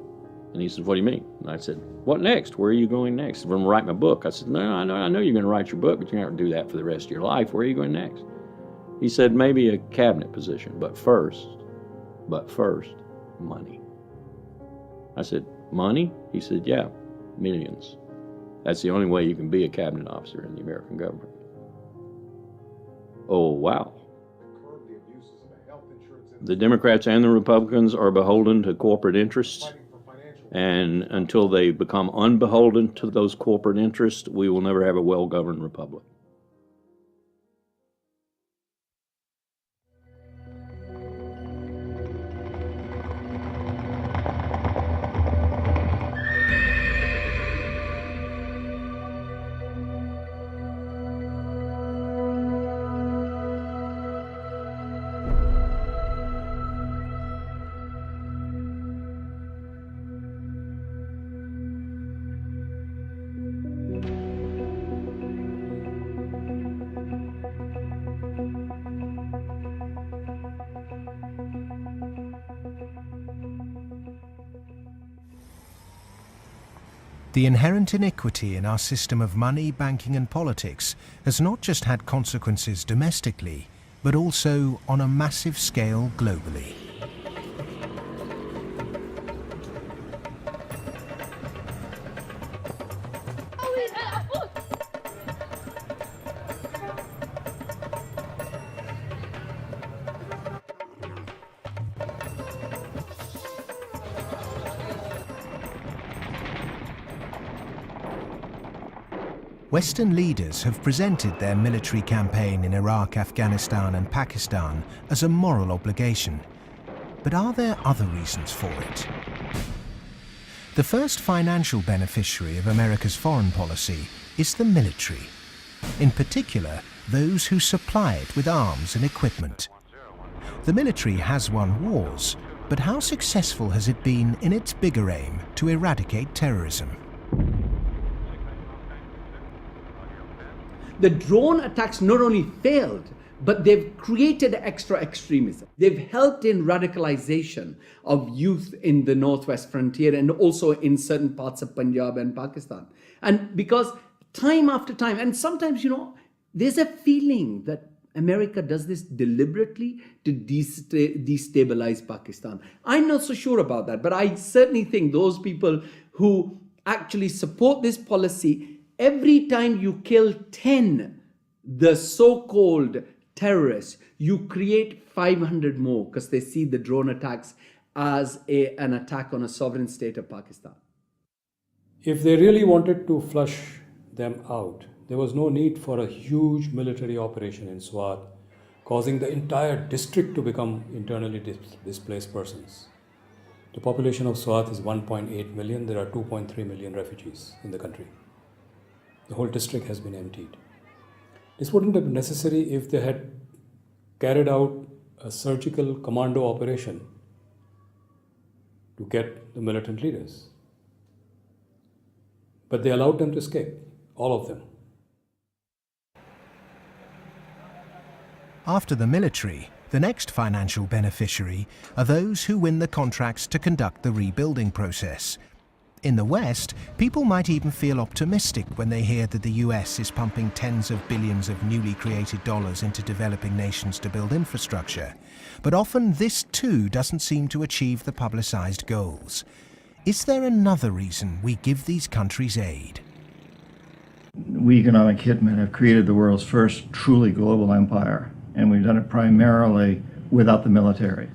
And he said, "What do you mean?" And I said, "What next? Where are you going next?" "I'm going to write my book." I said, "No, I know you're going to write your book, but you're not going to do that for the rest of your life. Where are you going next?" He said, "Maybe a cabinet position, but first, money." I said, "Money?" He said, "Yeah, millions. That's the only way you can be a cabinet officer in the American government." Oh, wow. The Democrats and the Republicans are beholden to corporate interests. And until they become unbeholden to those corporate interests, we will never have a well-governed republic. The inherent iniquity in our system of money, banking and politics has not just had consequences domestically, but also on a massive scale globally. Western leaders have presented their military campaign in Iraq, Afghanistan and Pakistan as a moral obligation. But are there other reasons for it? The first financial beneficiary of America's foreign policy is the military. In particular, those who supply it with arms and equipment. The military has won wars, but how successful has it been in its bigger aim to eradicate terrorism? The drone attacks not only failed, but they've created extra extremism. They've helped in radicalization of youth in the northwest frontier and also in certain parts of Punjab and Pakistan. And because time after time, and sometimes, there's a feeling that America does this deliberately to destabilize Pakistan. I'm not so sure about that, but I certainly think those people who actually support this policy, every time you kill 10, the so-called terrorists, you create 500 more because they see the drone attacks as an attack on a sovereign state of Pakistan. If they really wanted to flush them out, there was no need for a huge military operation in Swat, causing the entire district to become internally displaced persons. The population of Swat is 1.8 million. There are 2.3 million refugees in the country. The whole district has been emptied. This wouldn't have been necessary if they had carried out a surgical commando operation to get the militant leaders. But they allowed them to escape, all of them. After the military, the next financial beneficiary are those who win the contracts to conduct the rebuilding process. In the West, people might even feel optimistic when they hear that the US is pumping tens of billions of newly created dollars into developing nations to build infrastructure. But often this too doesn't seem to achieve the publicized goals. Is there another reason we give these countries aid? We economic hitmen have created the world's first truly global empire, and we've done it primarily without the military.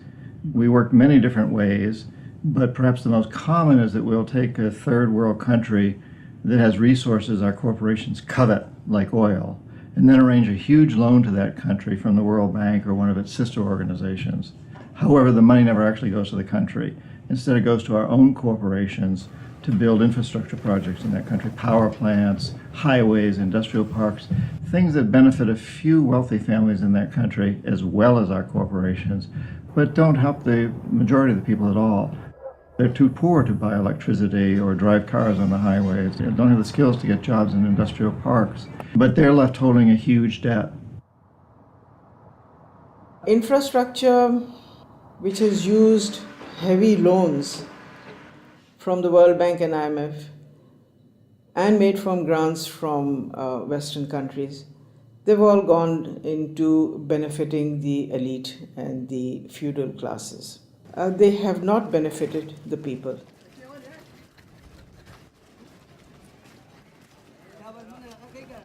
We work many different ways, but perhaps the most common is that we'll take a third world country that has resources our corporations covet, like oil, and then arrange a huge loan to that country from the World Bank or one of its sister organizations. However, the money never actually goes to the country. Instead, it goes to our own corporations to build infrastructure projects in that country, power plants, highways, industrial parks, things that benefit a few wealthy families in that country as well as our corporations, but don't help the majority of the people at all. They're too poor to buy electricity or drive cars on the highways. They don't have the skills to get jobs in industrial parks, but they're left holding a huge debt. Infrastructure which has used heavy loans from the World Bank and IMF and made from grants from Western countries, they've all gone into benefiting the elite and the feudal classes. They have not benefited the people.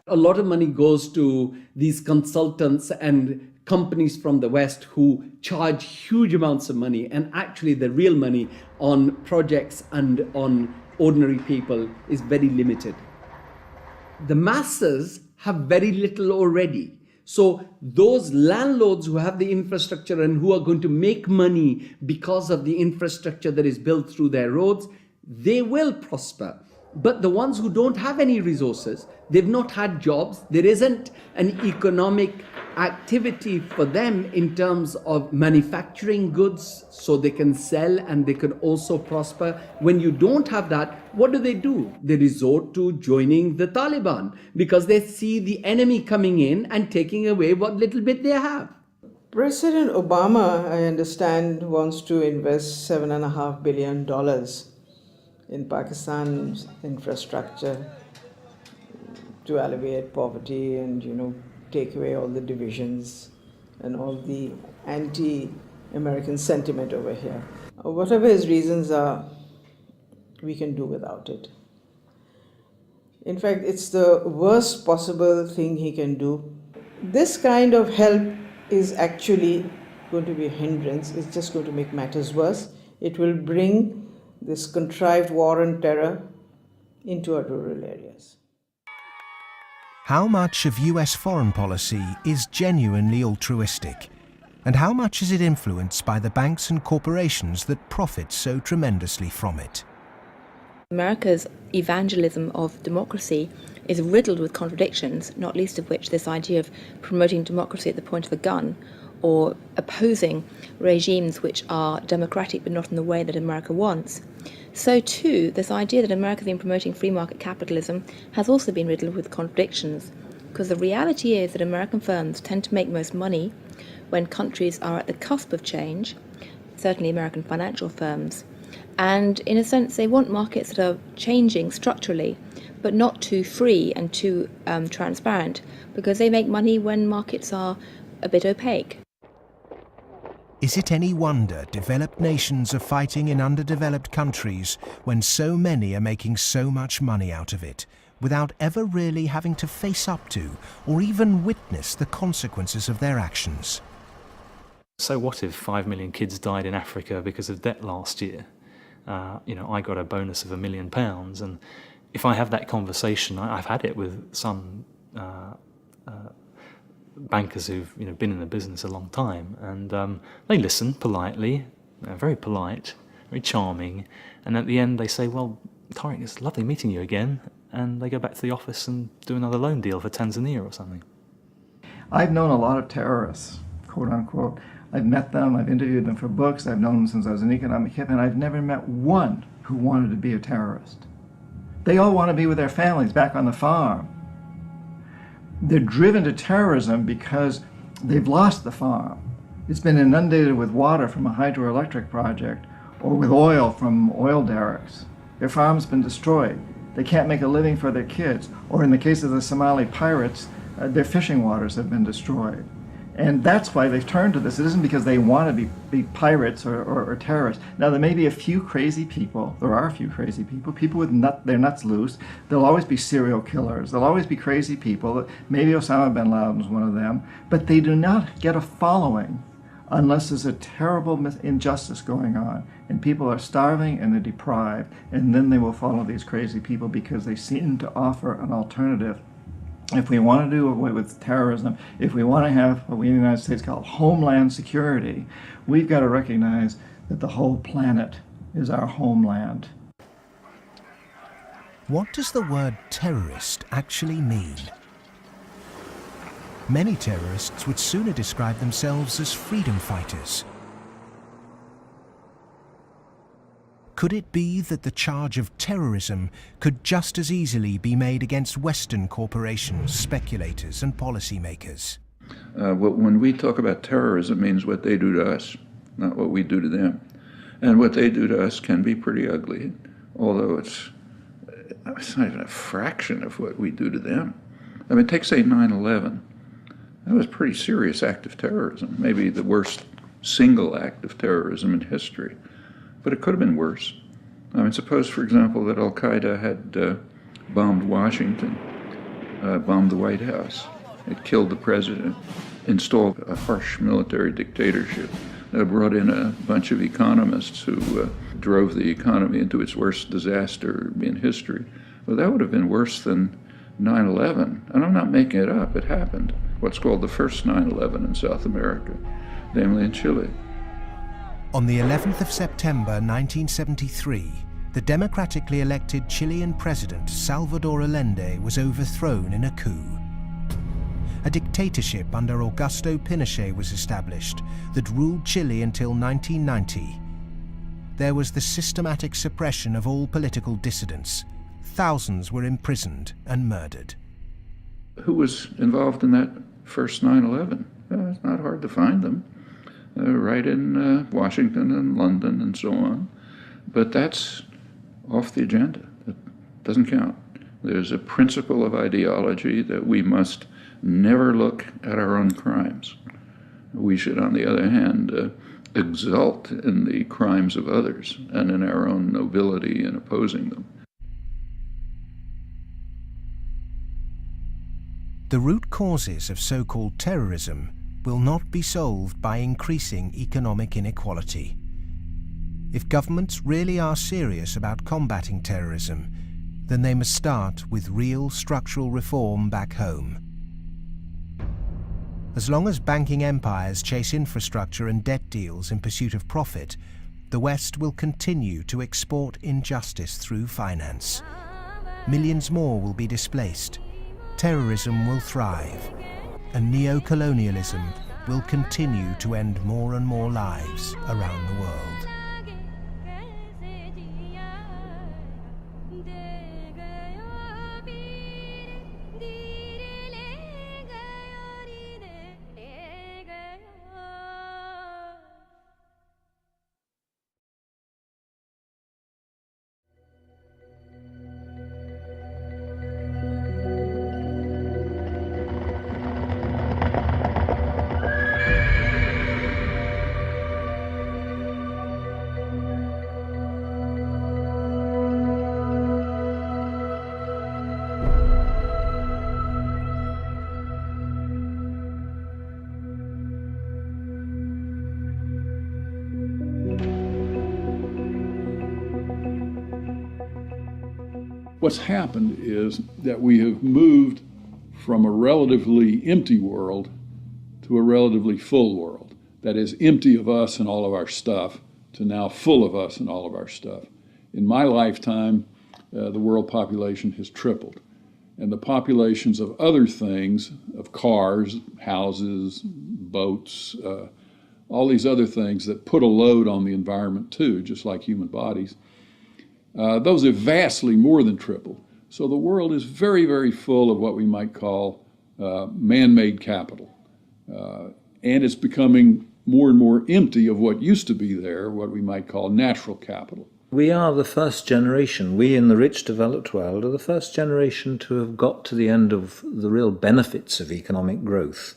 A lot of money goes to these consultants and companies from the West who charge huge amounts of money, and actually the real money on projects and on ordinary people is very limited. The masses have very little already. So those landlords who have the infrastructure and who are going to make money because of the infrastructure that is built through their roads, they will prosper. But the ones who don't have any resources, they've not had jobs, there isn't an economic activity for them in terms of manufacturing goods so they can sell and they can also prosper. When you don't have that, what do? They resort to joining the Taliban because they see the enemy coming in and taking away what little bit they have. President Obama, I understand, wants to invest $7.5 billion in Pakistan's infrastructure to alleviate poverty and, take away all the divisions and all the anti-American sentiment over here. Whatever his reasons are, we can do without it. In fact, it's the worst possible thing he can do. This kind of help is actually going to be a hindrance. It's just going to make matters worse. It will bring this contrived war and terror into our rural areas. How much of US foreign policy is genuinely altruistic? And how much is it influenced by the banks and corporations that profit so tremendously from it? America's evangelism of democracy is riddled with contradictions, not least of which this idea of promoting democracy at the point of a gun, or opposing regimes which are democratic but not in the way that America wants. So too, this idea that America has been promoting free market capitalism has also been riddled with contradictions, because the reality is that American firms tend to make most money when countries are at the cusp of change, certainly American financial firms, and in a sense they want markets that are changing structurally, but not too free and too transparent, because they make money when markets are a bit opaque. Is it any wonder developed nations are fighting in underdeveloped countries when so many are making so much money out of it, without ever really having to face up to or even witness the consequences of their actions? So what if 5 million kids died in Africa because of debt last year? I got a bonus of £1 million, and if I have that conversation, I've had it with some bankers who've been in the business a long time, and they listen politely, very polite, very charming, and at the end they say, "Well, Tariq, it's lovely meeting you again," and they go back to the office and do another loan deal for Tanzania or something. I've known a lot of terrorists, quote unquote. I've met them, I've interviewed them for books, I've known them since I was an economic hip, and I've never met one who wanted to be a terrorist. They all want to be with their families back on the farm. They're driven to terrorism because they've lost the farm. It's been inundated with water from a hydroelectric project or with oil from oil derricks. Their farm's been destroyed. They can't make a living for their kids. Or in the case of the Somali pirates, their fishing waters have been destroyed. And that's why they've turned to this. It isn't because they want to be pirates or terrorists. Now, there may be a few crazy people. There are a few crazy people with their nuts loose. There'll always be serial killers. There'll always be crazy people. Maybe Osama bin Laden is one of them. But they do not get a following unless there's a terrible injustice going on. And people are starving and they're deprived. And then they will follow these crazy people because they seem to offer an alternative. If we want to do away with terrorism, if we want to have what we in the United States call homeland security, we've got to recognize that the whole planet is our homeland. What does the word terrorist actually mean? Many terrorists would sooner describe themselves as freedom fighters. Could it be that the charge of terrorism could just as easily be made against Western corporations, speculators, and policymakers? When we talk about terrorism, it means what they do to us, not what we do to them. And what they do to us can be pretty ugly, although it's not even a fraction of what we do to them. I mean, take, say, 9/11. That was a pretty serious act of terrorism, maybe the worst single act of terrorism in history. But it could have been worse. I mean, suppose, for example, that Al-Qaeda had bombed Washington, bombed the White House. It killed the president, installed a harsh military dictatorship, brought in a bunch of economists who drove the economy into its worst disaster in history. Well, that would have been worse than 9/11. And I'm not making it up. It happened. What's called the first 9/11 in South America, namely in Chile. On the 11th of September 1973, the democratically elected Chilean president Salvador Allende was overthrown in a coup. A dictatorship under Augusto Pinochet was established that ruled Chile until 1990. There was the systematic suppression of all political dissidents. Thousands were imprisoned and murdered. Who was involved in that first 9/11? It's not hard to find them. Right in Washington and London and so on. But that's off the agenda. It doesn't count. There's a principle of ideology that we must never look at our own crimes. We should, on the other hand, exult in the crimes of others and in our own nobility in opposing them. The root causes of so-called terrorism will not be solved by increasing economic inequality. If governments really are serious about combating terrorism, then they must start with real structural reform back home. As long as banking empires chase infrastructure and debt deals in pursuit of profit, the West will continue to export injustice through finance. Millions more will be displaced. Terrorism will thrive, and neo-colonialism will continue to end more and more lives around the world. What's happened is that we have moved from a relatively empty world to a relatively full world. That is, empty of us and all of our stuff to now full of us and all of our stuff. In my lifetime, the world population has tripled. And the populations of other things, of cars, houses, boats, all these other things that put a load on the environment too, just like human bodies, those have vastly more than tripled. So the world is very, very full of what we might call man-made capital. And it's becoming more and more empty of what used to be there, what we might call natural capital. We are the first generation, we in the rich developed world are the first generation to have got to the end of the real benefits of economic growth.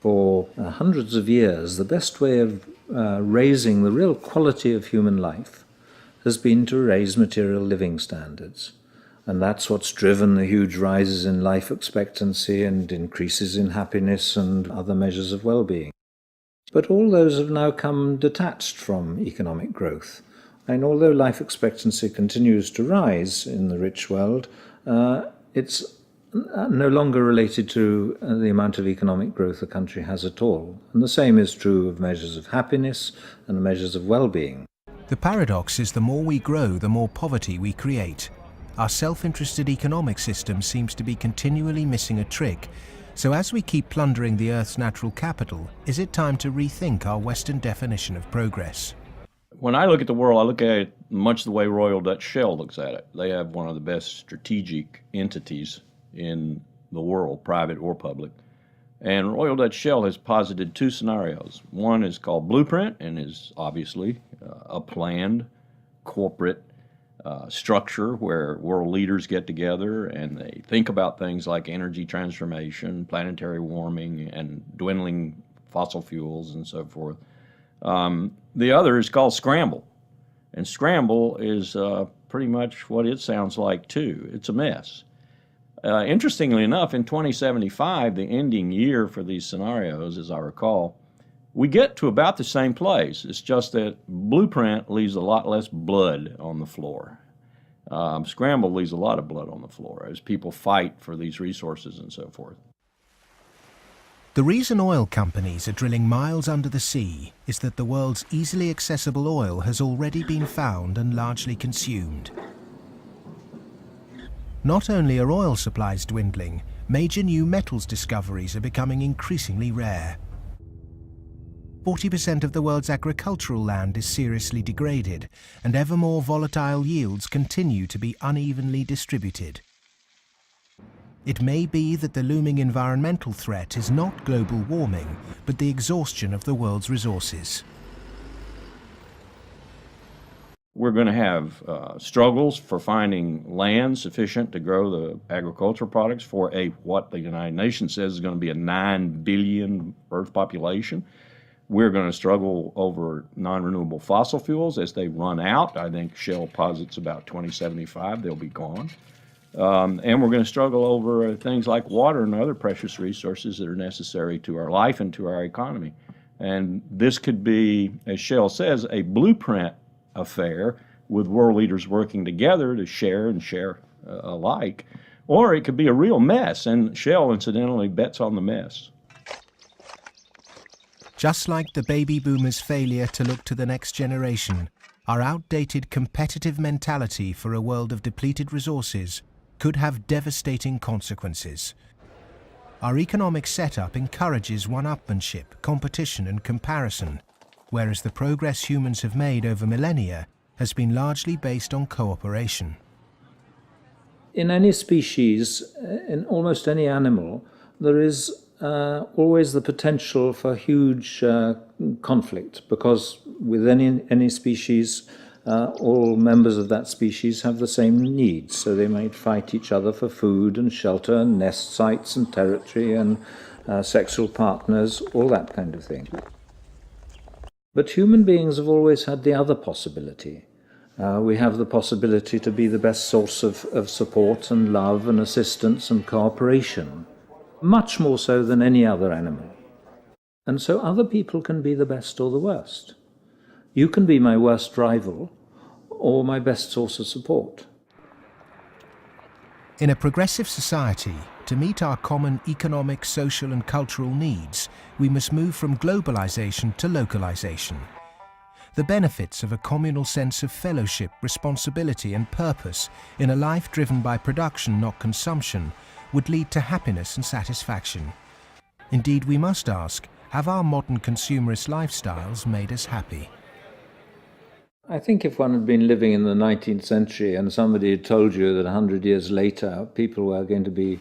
For hundreds of years, the best way of raising the real quality of human life has been to raise material living standards. And that's what's driven the huge rises in life expectancy and increases in happiness and other measures of well-being. But all those have now come detached from economic growth. And although life expectancy continues to rise in the rich world, it's no longer related to the amount of economic growth a country has at all. And the same is true of measures of happiness and measures of well-being. The paradox is the more we grow, the more poverty we create. Our self-interested economic system seems to be continually missing a trick. So as we keep plundering the Earth's natural capital, is it time to rethink our Western definition of progress? When I look at the world, I look at it much the way Royal Dutch Shell looks at it. They have one of the best strategic entities in the world, private or public. And Royal Dutch Shell has posited two scenarios. One is called Blueprint and is obviously a planned corporate structure where world leaders get together and they think about things like energy transformation, planetary warming, and dwindling fossil fuels and so forth. The other is called Scramble. And Scramble is pretty much what it sounds like too. It's a mess. Interestingly enough, in 2075, the ending year for these scenarios, as I recall, we get to about the same place. It's just that Blueprint leaves a lot less blood on the floor. Scramble leaves a lot of blood on the floor as people fight for these resources and so forth. The reason oil companies are drilling miles under the sea is that the world's easily accessible oil has already been found and largely consumed. Not only are oil supplies dwindling, major new metals discoveries are becoming increasingly rare. 40% of the world's agricultural land is seriously degraded, and ever more volatile yields continue to be unevenly distributed. It may be that the looming environmental threat is not global warming, but the exhaustion of the world's resources. We're going to have struggles for finding land sufficient to grow the agricultural products for what the United Nations says is going to be a 9 billion Earth population. We're going to struggle over non-renewable fossil fuels as they run out. I think Shell posits about 2075 they'll be gone. And we're going to struggle over things like water and other precious resources that are necessary to our life and to our economy. And this could be, as Shell says, a blueprint affair with world leaders working together to share and share alike. Or it could be a real mess, and Shell, incidentally, bets on the mess. Just like the baby boomers' failure to look to the next generation, our outdated competitive mentality for a world of depleted resources could have devastating consequences. Our economic setup encourages one-upmanship, competition and comparison, whereas the progress humans have made over millennia has been largely based on cooperation. In any species, in almost any animal, there is always the potential for huge conflict, because with any species, all members of that species have the same needs. So they might fight each other for food and shelter and nest sites and territory and sexual partners, all that kind of thing. But human beings have always had the other possibility. We have the possibility to be the best source of support and love and assistance and cooperation, much more so than any other animal. And so other people can be the best or the worst. You can be my worst rival or my best source of support. In a progressive society, to meet our common economic, social and cultural needs, we must move from globalization to localization. The benefits of a communal sense of fellowship, responsibility and purpose in a life driven by production, not consumption, would lead to happiness and satisfaction. Indeed, we must ask, have our modern consumerist lifestyles made us happy? I think if one had been living in the 19th century and somebody had told you that 100 years later people were going to be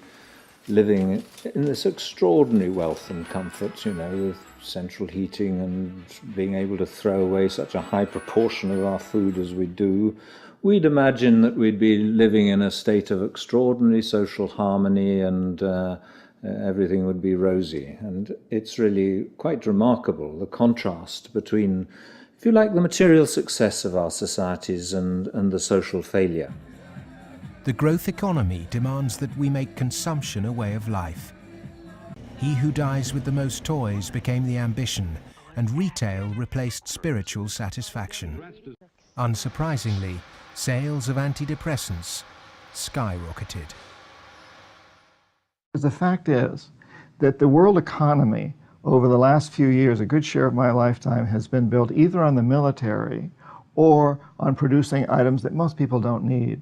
living in this extraordinary wealth and comfort, with central heating and being able to throw away such a high proportion of our food as we do, we'd imagine that we'd be living in a state of extraordinary social harmony and everything would be rosy. And it's really quite remarkable, the contrast between, if you like, the material success of our societies and the social failure. The growth economy demands that we make consumption a way of life. He who dies with the most toys became the ambition, and retail replaced spiritual satisfaction. Unsurprisingly, sales of antidepressants skyrocketed. The fact is that the world economy over the last few years, a good share of my lifetime, has been built either on the military or on producing items that most people don't need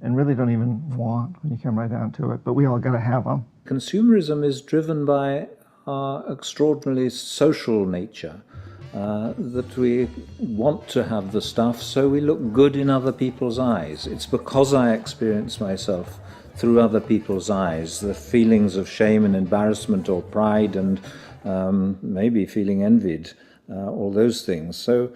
and really don't even want when you come right down to it, but we all got to have them. Consumerism is driven by our extraordinarily social nature, that we want to have the stuff so we look good in other people's eyes. It's because I experience myself through other people's eyes, the feelings of shame and embarrassment or pride and maybe feeling envied, all those things. So,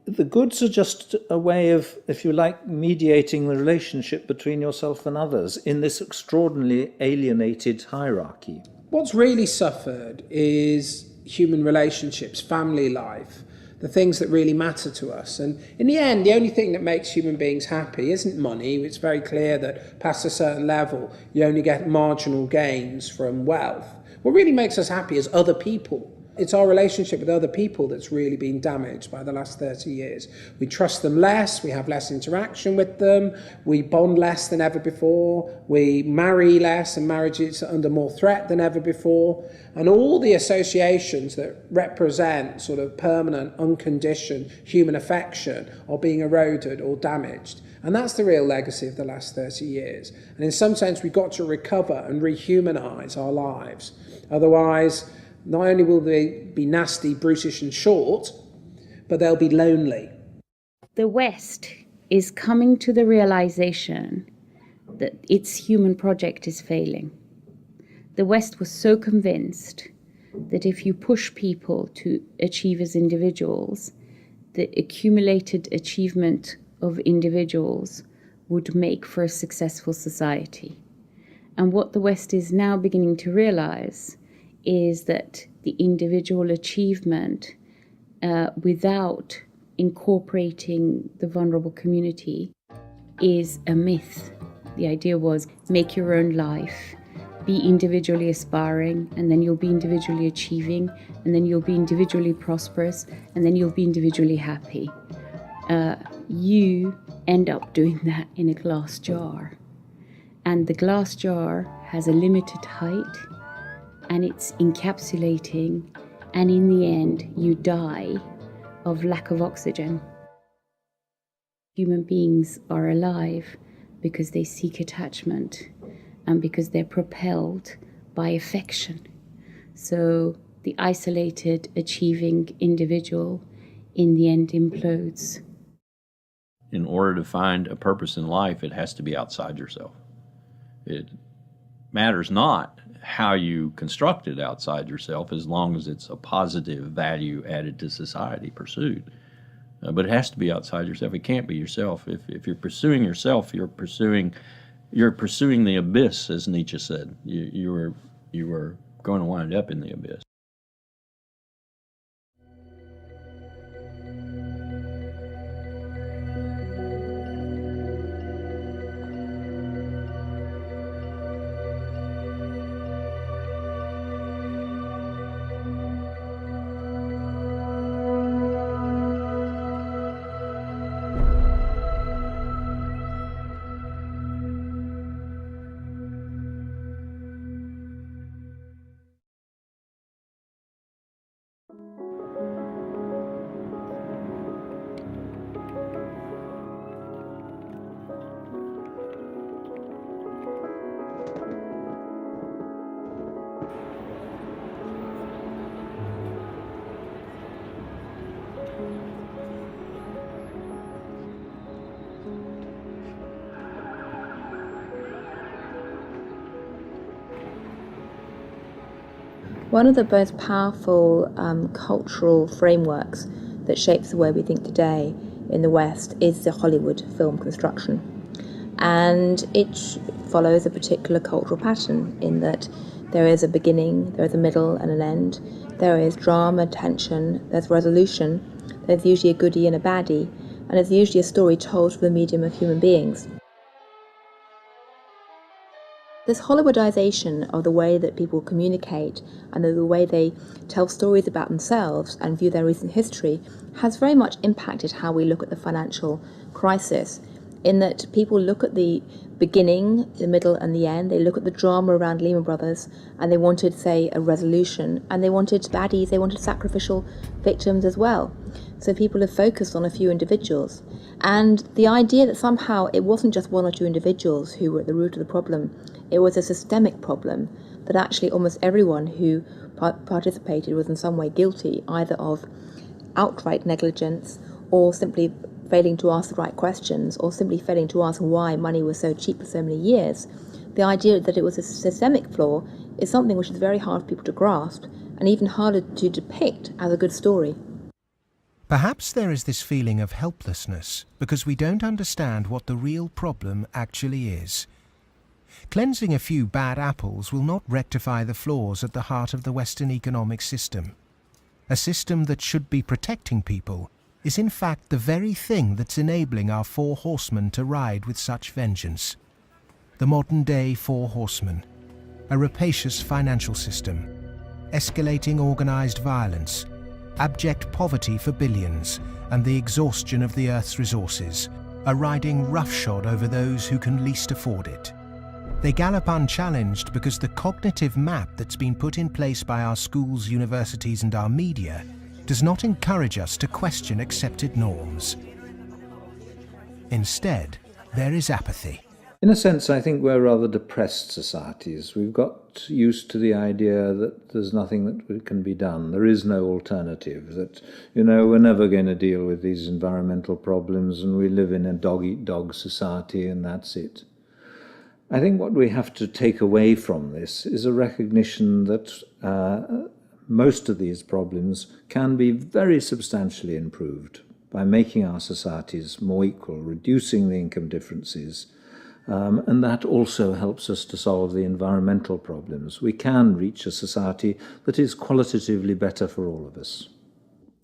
the goods are just a way of, if you like, mediating the relationship between yourself and others in this extraordinarily alienated hierarchy. What's really suffered is human relationships, family life, the things that really matter to us. And in the end, the only thing that makes human beings happy isn't money. It's very clear that past a certain level, you only get marginal gains from wealth. What really makes us happy is other people. It's our relationship with other people that's really been damaged by the last 30 years. We trust them less, we have less interaction with them, we bond less than ever before, we marry less and marriage is under more threat than ever before. And all the associations that represent sort of permanent, unconditioned human affection are being eroded or damaged. And that's the real legacy of the last 30 years. And in some sense, we've got to recover and rehumanize our lives. Otherwise, not only will they be nasty, brutish and short, but they'll be lonely. The West is coming to the realization that its human project is failing. The West was so convinced that if you push people to achieve as individuals, the accumulated achievement of individuals would make for a successful society. And what the West is now beginning to realize is that the individual achievement without incorporating the vulnerable community is a myth. The idea was make your own life, be individually aspiring, and then you'll be individually achieving, and then you'll be individually prosperous, and then you'll be individually happy. You end up doing that in a glass jar. And the glass jar has a limited height, and it's encapsulating, and in the end, you die of lack of oxygen. Human beings are alive because they seek attachment and because they're propelled by affection. So the isolated, achieving individual in the end implodes. In order to find a purpose in life, it has to be outside yourself. It matters not how you construct it outside yourself, as long as it's a positive value added to society pursued. But it has to be outside yourself. It can't be yourself. If you're pursuing yourself, you're pursuing the abyss, as Nietzsche said. You are going to wind up in the abyss. One of the most powerful cultural frameworks that shapes the way we think today in the West is the Hollywood film construction. And it follows a particular cultural pattern in that there is a beginning, there is a middle and an end, there is drama, tension, there's resolution, there's usually a goodie and a baddie, and there's usually a story told through the medium of human beings. This Hollywoodization of the way that people communicate and the way they tell stories about themselves and view their recent history has very much impacted how we look at the financial crisis, in that people look at the beginning, the middle and the end. They look at the drama around Lehman Brothers and they wanted, say, a resolution, and they wanted baddies, they wanted sacrificial victims as well. So people have focused on a few individuals. And the idea that somehow it wasn't just one or two individuals who were at the root of the problem, it was a systemic problem, that actually almost everyone who participated was in some way guilty, either of outright negligence or simply failing to ask the right questions or simply failing to ask why money was so cheap for so many years. The idea that it was a systemic flaw is something which is very hard for people to grasp and even harder to depict as a good story. Perhaps there is this feeling of helplessness because we don't understand what the real problem actually is. Cleansing a few bad apples will not rectify the flaws at the heart of the Western economic system. A system that should be protecting people is in fact the very thing that's enabling our four horsemen to ride with such vengeance. The modern-day four horsemen: a rapacious financial system, escalating organized violence, abject poverty for billions, and the exhaustion of the Earth's resources, are riding roughshod over those who can least afford it. They gallop unchallenged because the cognitive map that's been put in place by our schools, universities, and our media does not encourage us to question accepted norms. Instead, there is apathy. In a sense, I think we're rather depressed societies. We've got used to the idea that there's nothing that can be done. There is no alternative, that, we're never going to deal with these environmental problems and we live in a dog-eat-dog society and that's it. I think what we have to take away from this is a recognition that most of these problems can be very substantially improved by making our societies more equal, reducing the income differences, and that also helps us to solve the environmental problems. We can reach a society that is qualitatively better for all of us.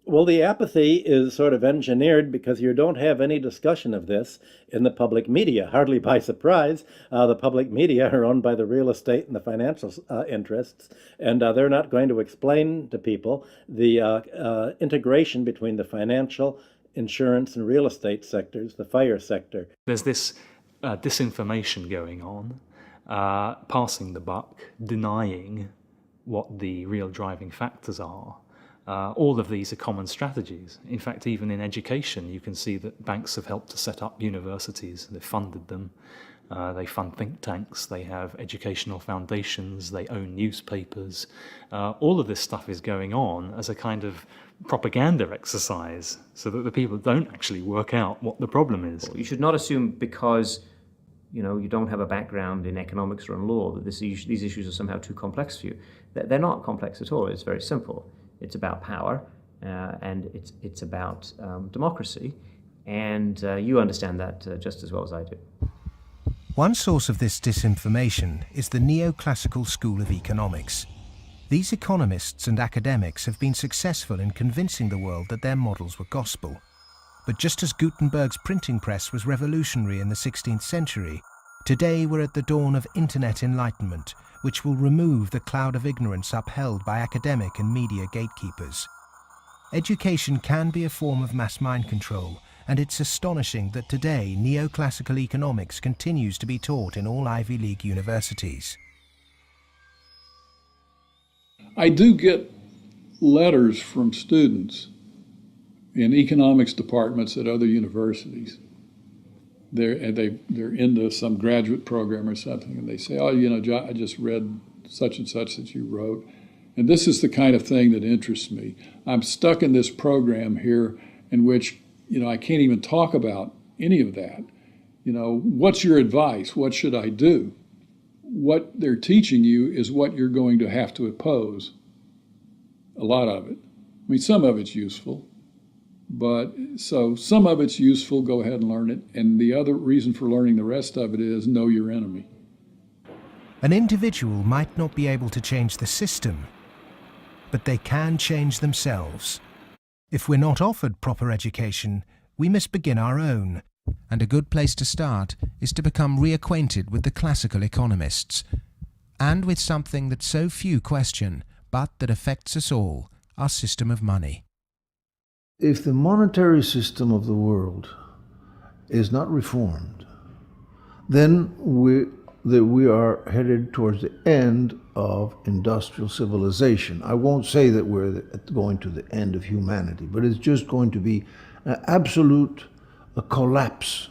Well, the apathy is sort of engineered because you don't have any discussion of this in the public media, hardly by surprise. The public media are owned by the real estate and the financial interests, and they're not going to explain to people the integration between the financial, insurance, and real estate sectors, the FIRE sector. There's this disinformation going on, passing the buck, denying what the real driving factors are. All of these are common strategies. In fact, even in education, you can see that banks have helped to set up universities. They've funded them. They fund think tanks. They have educational foundations. They own newspapers. All of this stuff is going on as a kind of propaganda exercise so that the people don't actually work out what the problem is. You should not assume because you don't have a background in economics or in law that these issues are somehow too complex for you. They're not complex at all. It's very simple. It's about power, and it's about democracy, and you understand that just as well as I do. One source of this disinformation is the neoclassical school of economics. These economists and academics have been successful in convincing the world that their models were gospel. But just as Gutenberg's printing press was revolutionary in the 16th century, today we're at the dawn of internet enlightenment, which will remove the cloud of ignorance upheld by academic and media gatekeepers. Education can be a form of mass mind control, and it's astonishing that today neoclassical economics continues to be taught in all Ivy League universities. I do get letters from students in economics departments at other universities. They're into some graduate program or something, and they say, "Oh, John, I just read such and such that you wrote, and this is the kind of thing that interests me. I'm stuck in this program here in which, I can't even talk about any of that. What's your advice? What should I do?" What they're teaching you is what you're going to have to oppose. A lot of it. I mean, some of it's useful. But so some of it's useful, go ahead and learn it. And the other reason for learning the rest of it is know your enemy. An individual might not be able to change the system, but they can change themselves. If we're not offered proper education, we must begin our own. And a good place to start is to become reacquainted with the classical economists, and with something that so few question, but that affects us all, our system of money. If the monetary system of the world is not reformed, then we are headed towards the end of industrial civilization. I won't say that we're going to the end of humanity, but it's just going to be an absolute collapse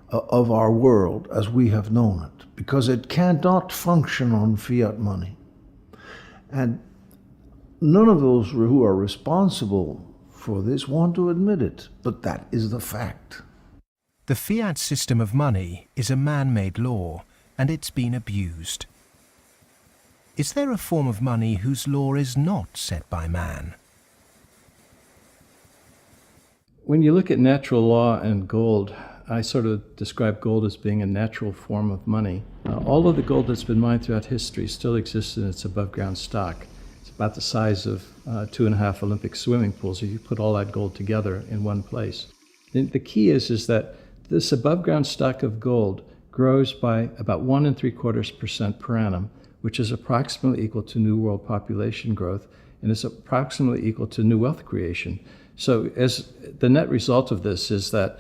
of our world as we have known it, because it cannot function on fiat money. And none of those who are responsible for this want to admit it, but that is the fact. The fiat system of money is a man-made law, and it's been abused. Is there a form of money whose law is not set by man? When you look at natural law and gold, I sort of describe gold as being a natural form of money. All of the gold that's been mined throughout history still exists in its above-ground stock. It's about the size of 2.5 Olympic swimming pools if you put all that gold together in one place. The key is that this above-ground stock of gold grows by about 1 3/4% per annum, which is approximately equal to new world population growth, and is approximately equal to new wealth creation. So as the net result of this is that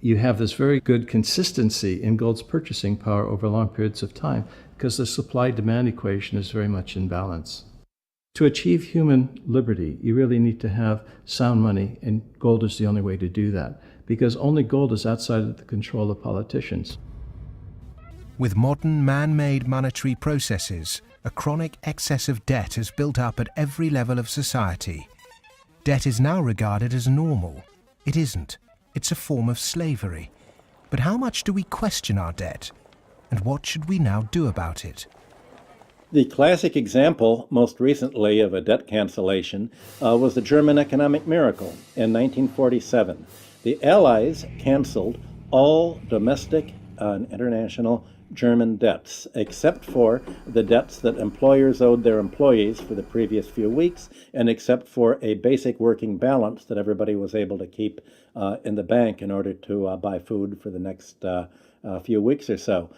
you have this very good consistency in gold's purchasing power over long periods of time, because the supply-demand equation is very much in balance. To achieve human liberty, you really need to have sound money, and gold is the only way to do that, because only gold is outside of the control of politicians. With modern man-made monetary processes, a chronic excess of debt has built up at every level of society. Debt is now regarded as normal. It isn't. It's a form of slavery. But how much do we question our debt? And what should we now do about it? The classic example, most recently, of a debt cancellation was the German economic miracle in 1947. The Allies canceled all domestic and international German debts, except for the debts that employers owed their employees for the previous few weeks, and except for a basic working balance that everybody was able to keep in the bank in order to buy food for the next few weeks or so.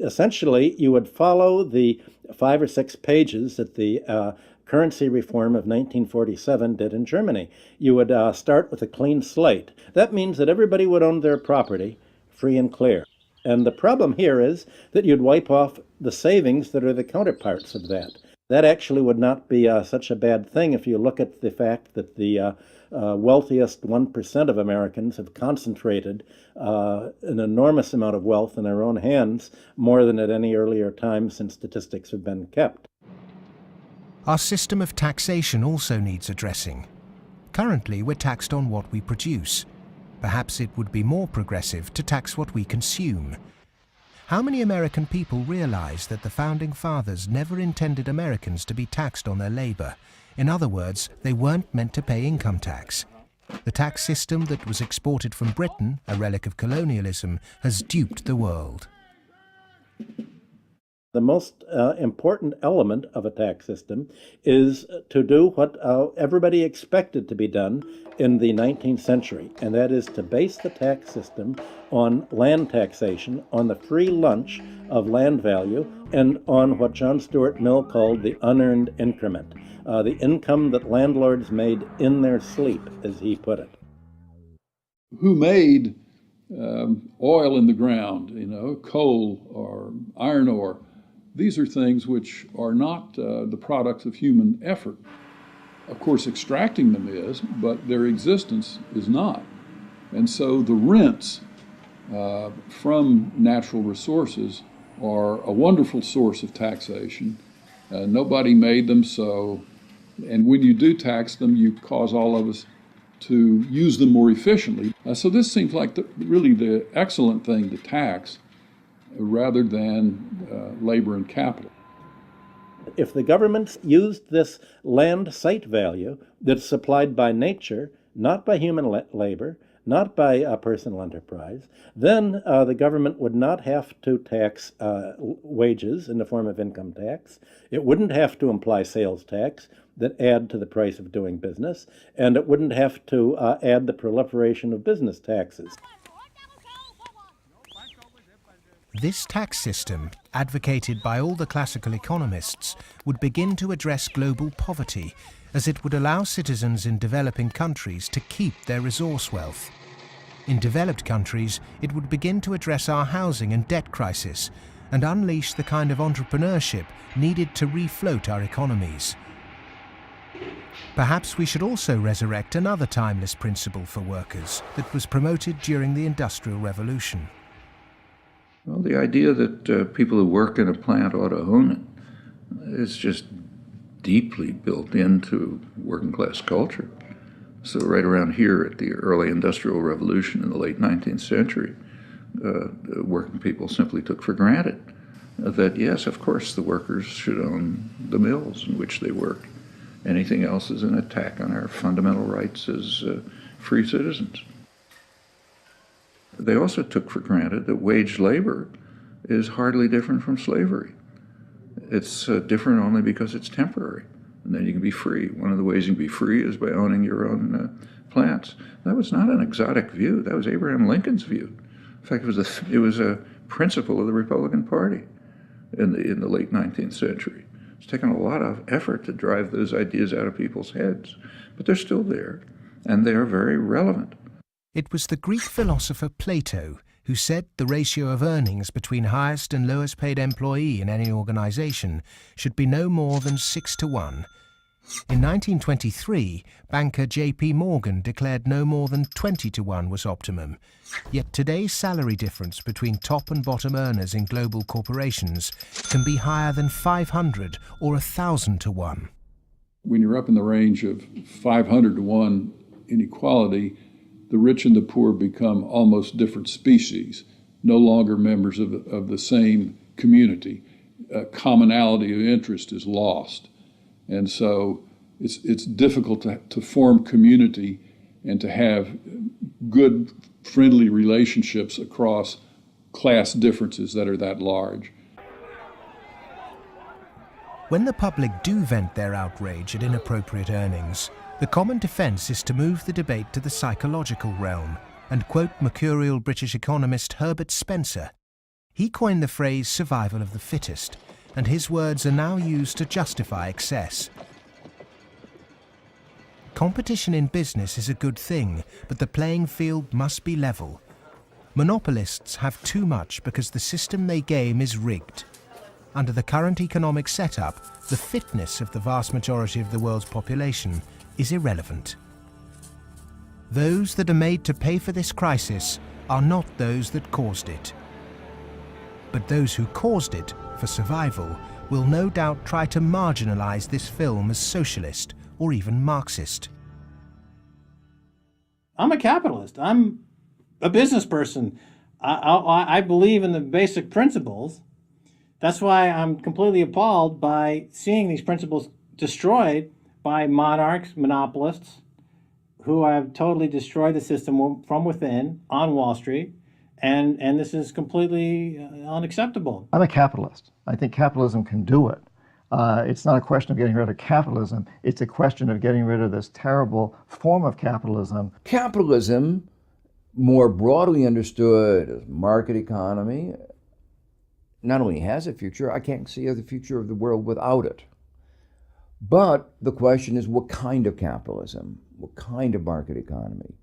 Essentially, you would follow the 5 or 6 pages that the currency reform of 1947 did in Germany. You would start with a clean slate. That means that everybody would own their property free and clear. And the problem here is that you'd wipe off the savings that are the counterparts of that. That actually would not be such a bad thing if you look at the fact that the wealthiest 1% of Americans have concentrated an enormous amount of wealth in their own hands, more than at any earlier time since statistics have been kept. Our system of taxation also needs addressing. Currently, we're taxed on what we produce. Perhaps it would be more progressive to tax what we consume. How many American people realize that the Founding Fathers never intended Americans to be taxed on their labor? In other words, they weren't meant to pay income tax. The tax system that was exported from Britain, a relic of colonialism, has duped the world. The most important element of a tax system is to do what everybody expected to be done in the 19th century, and that is to base the tax system on land taxation, on the free lunch of land value, and on what John Stuart Mill called the unearned increment, the income that landlords made in their sleep, as he put it. Who made oil in the ground, coal or iron ore? These are things which are not the products of human effort. Of course, extracting them is, but their existence is not. And so the rents from natural resources are a wonderful source of taxation. Nobody made them so, and when you do tax them, you cause all of us to use them more efficiently. So this seems like really the excellent thing to tax, rather than labor and capital. If the government used this land site value that's supplied by nature, not by human labor, not by personal enterprise, then the government would not have to tax wages in the form of income tax. It wouldn't have to imply sales tax that add to the price of doing business, and it wouldn't have to add the proliferation of business taxes. This tax system, advocated by all the classical economists, would begin to address global poverty, as it would allow citizens in developing countries to keep their resource wealth. In developed countries, it would begin to address our housing and debt crisis and unleash the kind of entrepreneurship needed to refloat our economies. Perhaps we should also resurrect another timeless principle for workers that was promoted during the Industrial Revolution. Well, the idea that people who work in a plant ought to own it is just deeply built into working class culture. So right around here at the early Industrial Revolution in the late 19th century, working people simply took for granted that, yes, of course, the workers should own the mills in which they work. Anything else is an attack on our fundamental rights as free citizens. They also took for granted that wage labor is hardly different from slavery. It's different only because it's temporary, and then you can be free. One of the ways you can be free is by owning your own plants. That was not an exotic view. That was Abraham Lincoln's view. In fact, it was a principle of the Republican Party in the late 19th century. It's taken a lot of effort to drive those ideas out of people's heads, but they're still there, and they are very relevant. It was the Greek philosopher Plato who said the ratio of earnings between highest and lowest paid employee in any organization should be no more than 6 to 1. In 1923, banker J.P. Morgan declared no more than 20 to 1 was optimum. Yet today's salary difference between top and bottom earners in global corporations can be higher than 500 or 1,000 to 1. When you're up in the range of 500 to 1 inequality, the rich and the poor become almost different species, no longer members of the same community. commonality of interest is lost. And so it's difficult to form community and to have good, friendly relationships across class differences that are that large. When the public do vent their outrage at inappropriate earnings, the common defence is to move the debate to the psychological realm and quote mercurial British economist Herbert Spencer. He coined the phrase survival of the fittest, and his words are now used to justify excess. Competition in business is a good thing, but the playing field must be level. Monopolists have too much because the system they game is rigged. Under the current economic setup, the fitness of the vast majority of the world's population is irrelevant. Those that are made to pay for this crisis are not those that caused it. But those who caused it, for survival, will no doubt try to marginalize this film as socialist or even Marxist. I'm a capitalist. I'm a business person. I believe in the basic principles. That's why I'm completely appalled by seeing these principles destroyed by monarchs, monopolists, who have totally destroyed the system from within on Wall Street. And this is completely unacceptable. I'm a capitalist. I think capitalism can do it. It's not a question of getting rid of capitalism. It's a question of getting rid of this terrible form of capitalism. Capitalism, more broadly understood as market economy, not only has a future, I can't see the future of the world without it. But the question is, what kind of capitalism? What kind of market economy?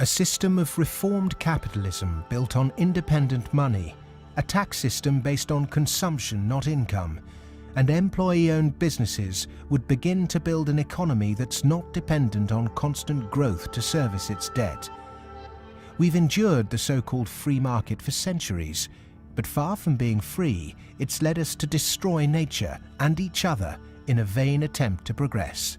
A system of reformed capitalism built on independent money, a tax system based on consumption, not income, and employee-owned businesses would begin to build an economy that's not dependent on constant growth to service its debt. We've endured the so-called free market for centuries, but far from being free, it's led us to destroy nature and each other in a vain attempt to progress.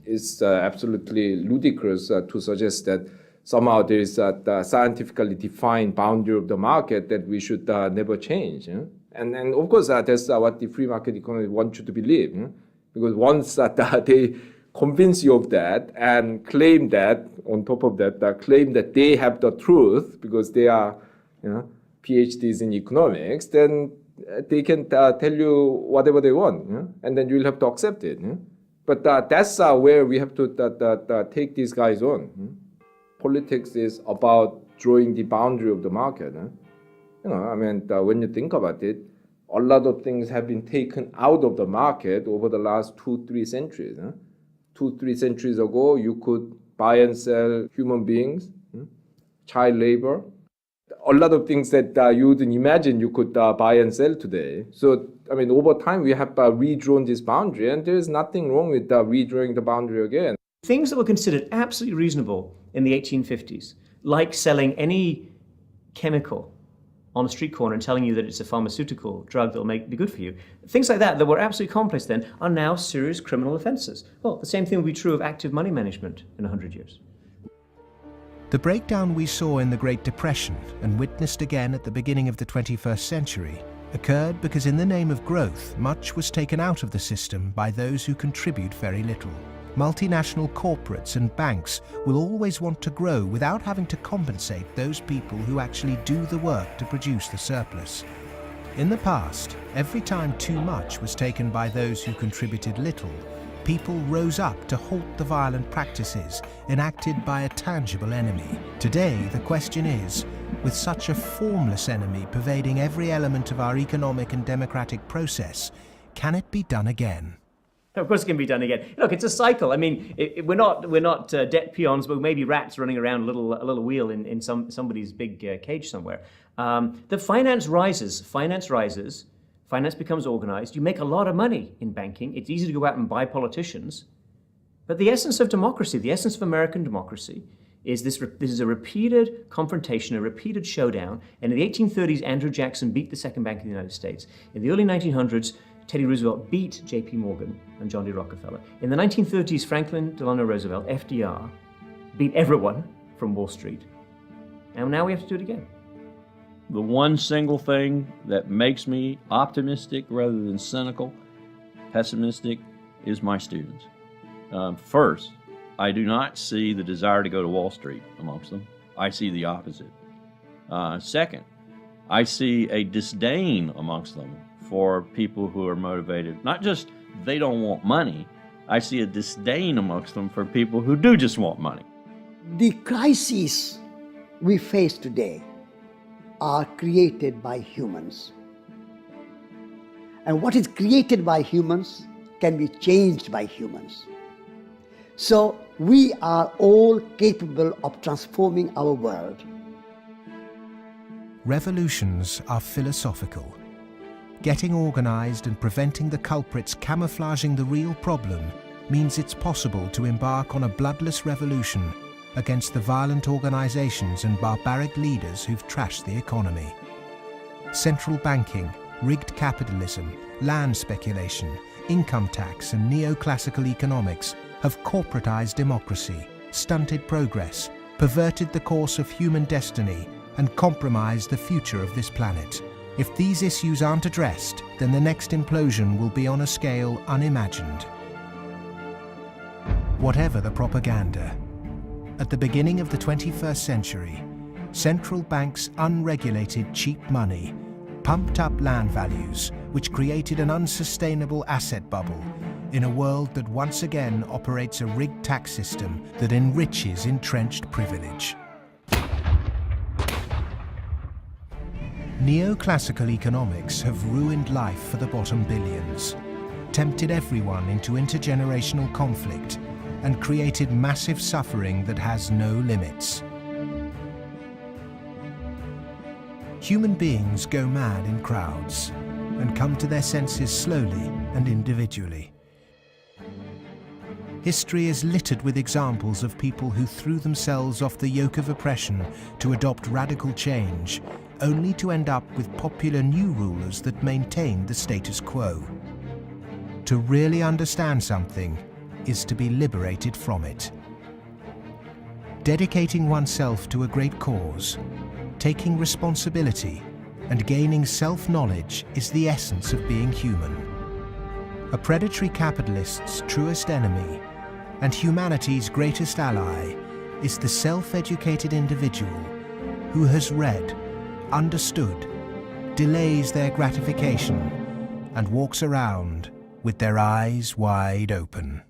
It's absolutely ludicrous to suggest that somehow there is a scientifically defined boundary of the market that we should never change. And of course, that's what the free market economy wants you to believe. Because once they convince you of that and claim that, on top of that, claim that they have the truth because they are PhDs in economics, then they can tell you whatever they want, and then you'll have to accept it. But that's where we have to take these guys on. Politics is about drawing the boundary of the market. When you think about it, a lot of things have been taken out of the market over the last 2-3 centuries. 2-3 centuries ago, you could buy and sell human beings, child labor, a lot of things that you wouldn't imagine you could buy and sell today. So, over time, we have redrawn this boundary, and there is nothing wrong with redrawing the boundary again. Things that were considered absolutely reasonable in the 1850s, like selling any chemical on a street corner and telling you that it's a pharmaceutical drug that will be good for you, things like that were absolutely commonplace then, are now serious criminal offences. Well, the same thing will be true of active money management in 100 years. The breakdown we saw in the Great Depression and witnessed again at the beginning of the 21st century occurred because in the name of growth, much was taken out of the system by those who contribute very little. Multinational corporates and banks will always want to grow without having to compensate those people who actually do the work to produce the surplus. In the past, every time too much was taken by those who contributed little, people rose up to halt the violent practices enacted by a tangible enemy. Today, the question is, with such a formless enemy pervading every element of our economic and democratic process, can it be done again? Of course it can be done again. Look, it's a cycle. We're not debt peons, but maybe rats running around a little wheel in somebody's big cage somewhere. The finance rises. Finance becomes organized. You make a lot of money in banking. It's easy to go out and buy politicians. But the essence of democracy, the essence of American democracy, is this is a repeated confrontation, a repeated showdown. And in the 1830s, Andrew Jackson beat the second bank of the United States. In the early 1900s, Teddy Roosevelt beat J.P. Morgan and John D. Rockefeller. In the 1930s, Franklin Delano Roosevelt, FDR, beat everyone from Wall Street. And now we have to do it again. the one single thing that makes me optimistic rather than cynical, pessimistic, is my students. First, I do not see the desire to go to Wall Street amongst them. I see the opposite. Second, I see a disdain amongst them for people who are motivated. Not just they don't want money, I see a disdain amongst them for people who do just want money. The crises we face today are created by humans. And what is created by humans can be changed by humans. So we are all capable of transforming our world. Revolutions are philosophical. Getting organized and preventing the culprits camouflaging the real problem means it's possible to embark on a bloodless revolution against the violent organizations and barbaric leaders who've trashed the economy. Central banking, rigged capitalism, land speculation, income tax and neoclassical economics have corporatized democracy, stunted progress, perverted the course of human destiny and compromised the future of this planet. If these issues aren't addressed, then the next implosion will be on a scale unimagined. Whatever the propaganda, at the beginning of the 21st century, central banks' unregulated cheap money pumped up land values, which created an unsustainable asset bubble in a world that once again operates a rigged tax system that enriches entrenched privilege. Neoclassical economics have ruined life for the bottom billions, tempted everyone into intergenerational conflict, and created massive suffering that has no limits. Human beings go mad in crowds and come to their senses slowly and individually. History is littered with examples of people who threw themselves off the yoke of oppression to adopt radical change, only to end up with popular new rulers that maintained the status quo. To really understand something is to be liberated from it. Dedicating oneself to a great cause, taking responsibility, and gaining self-knowledge is the essence of being human. A predatory capitalist's truest enemy and humanity's greatest ally is the self-educated individual who has read, understood, delays their gratification, and walks around with their eyes wide open.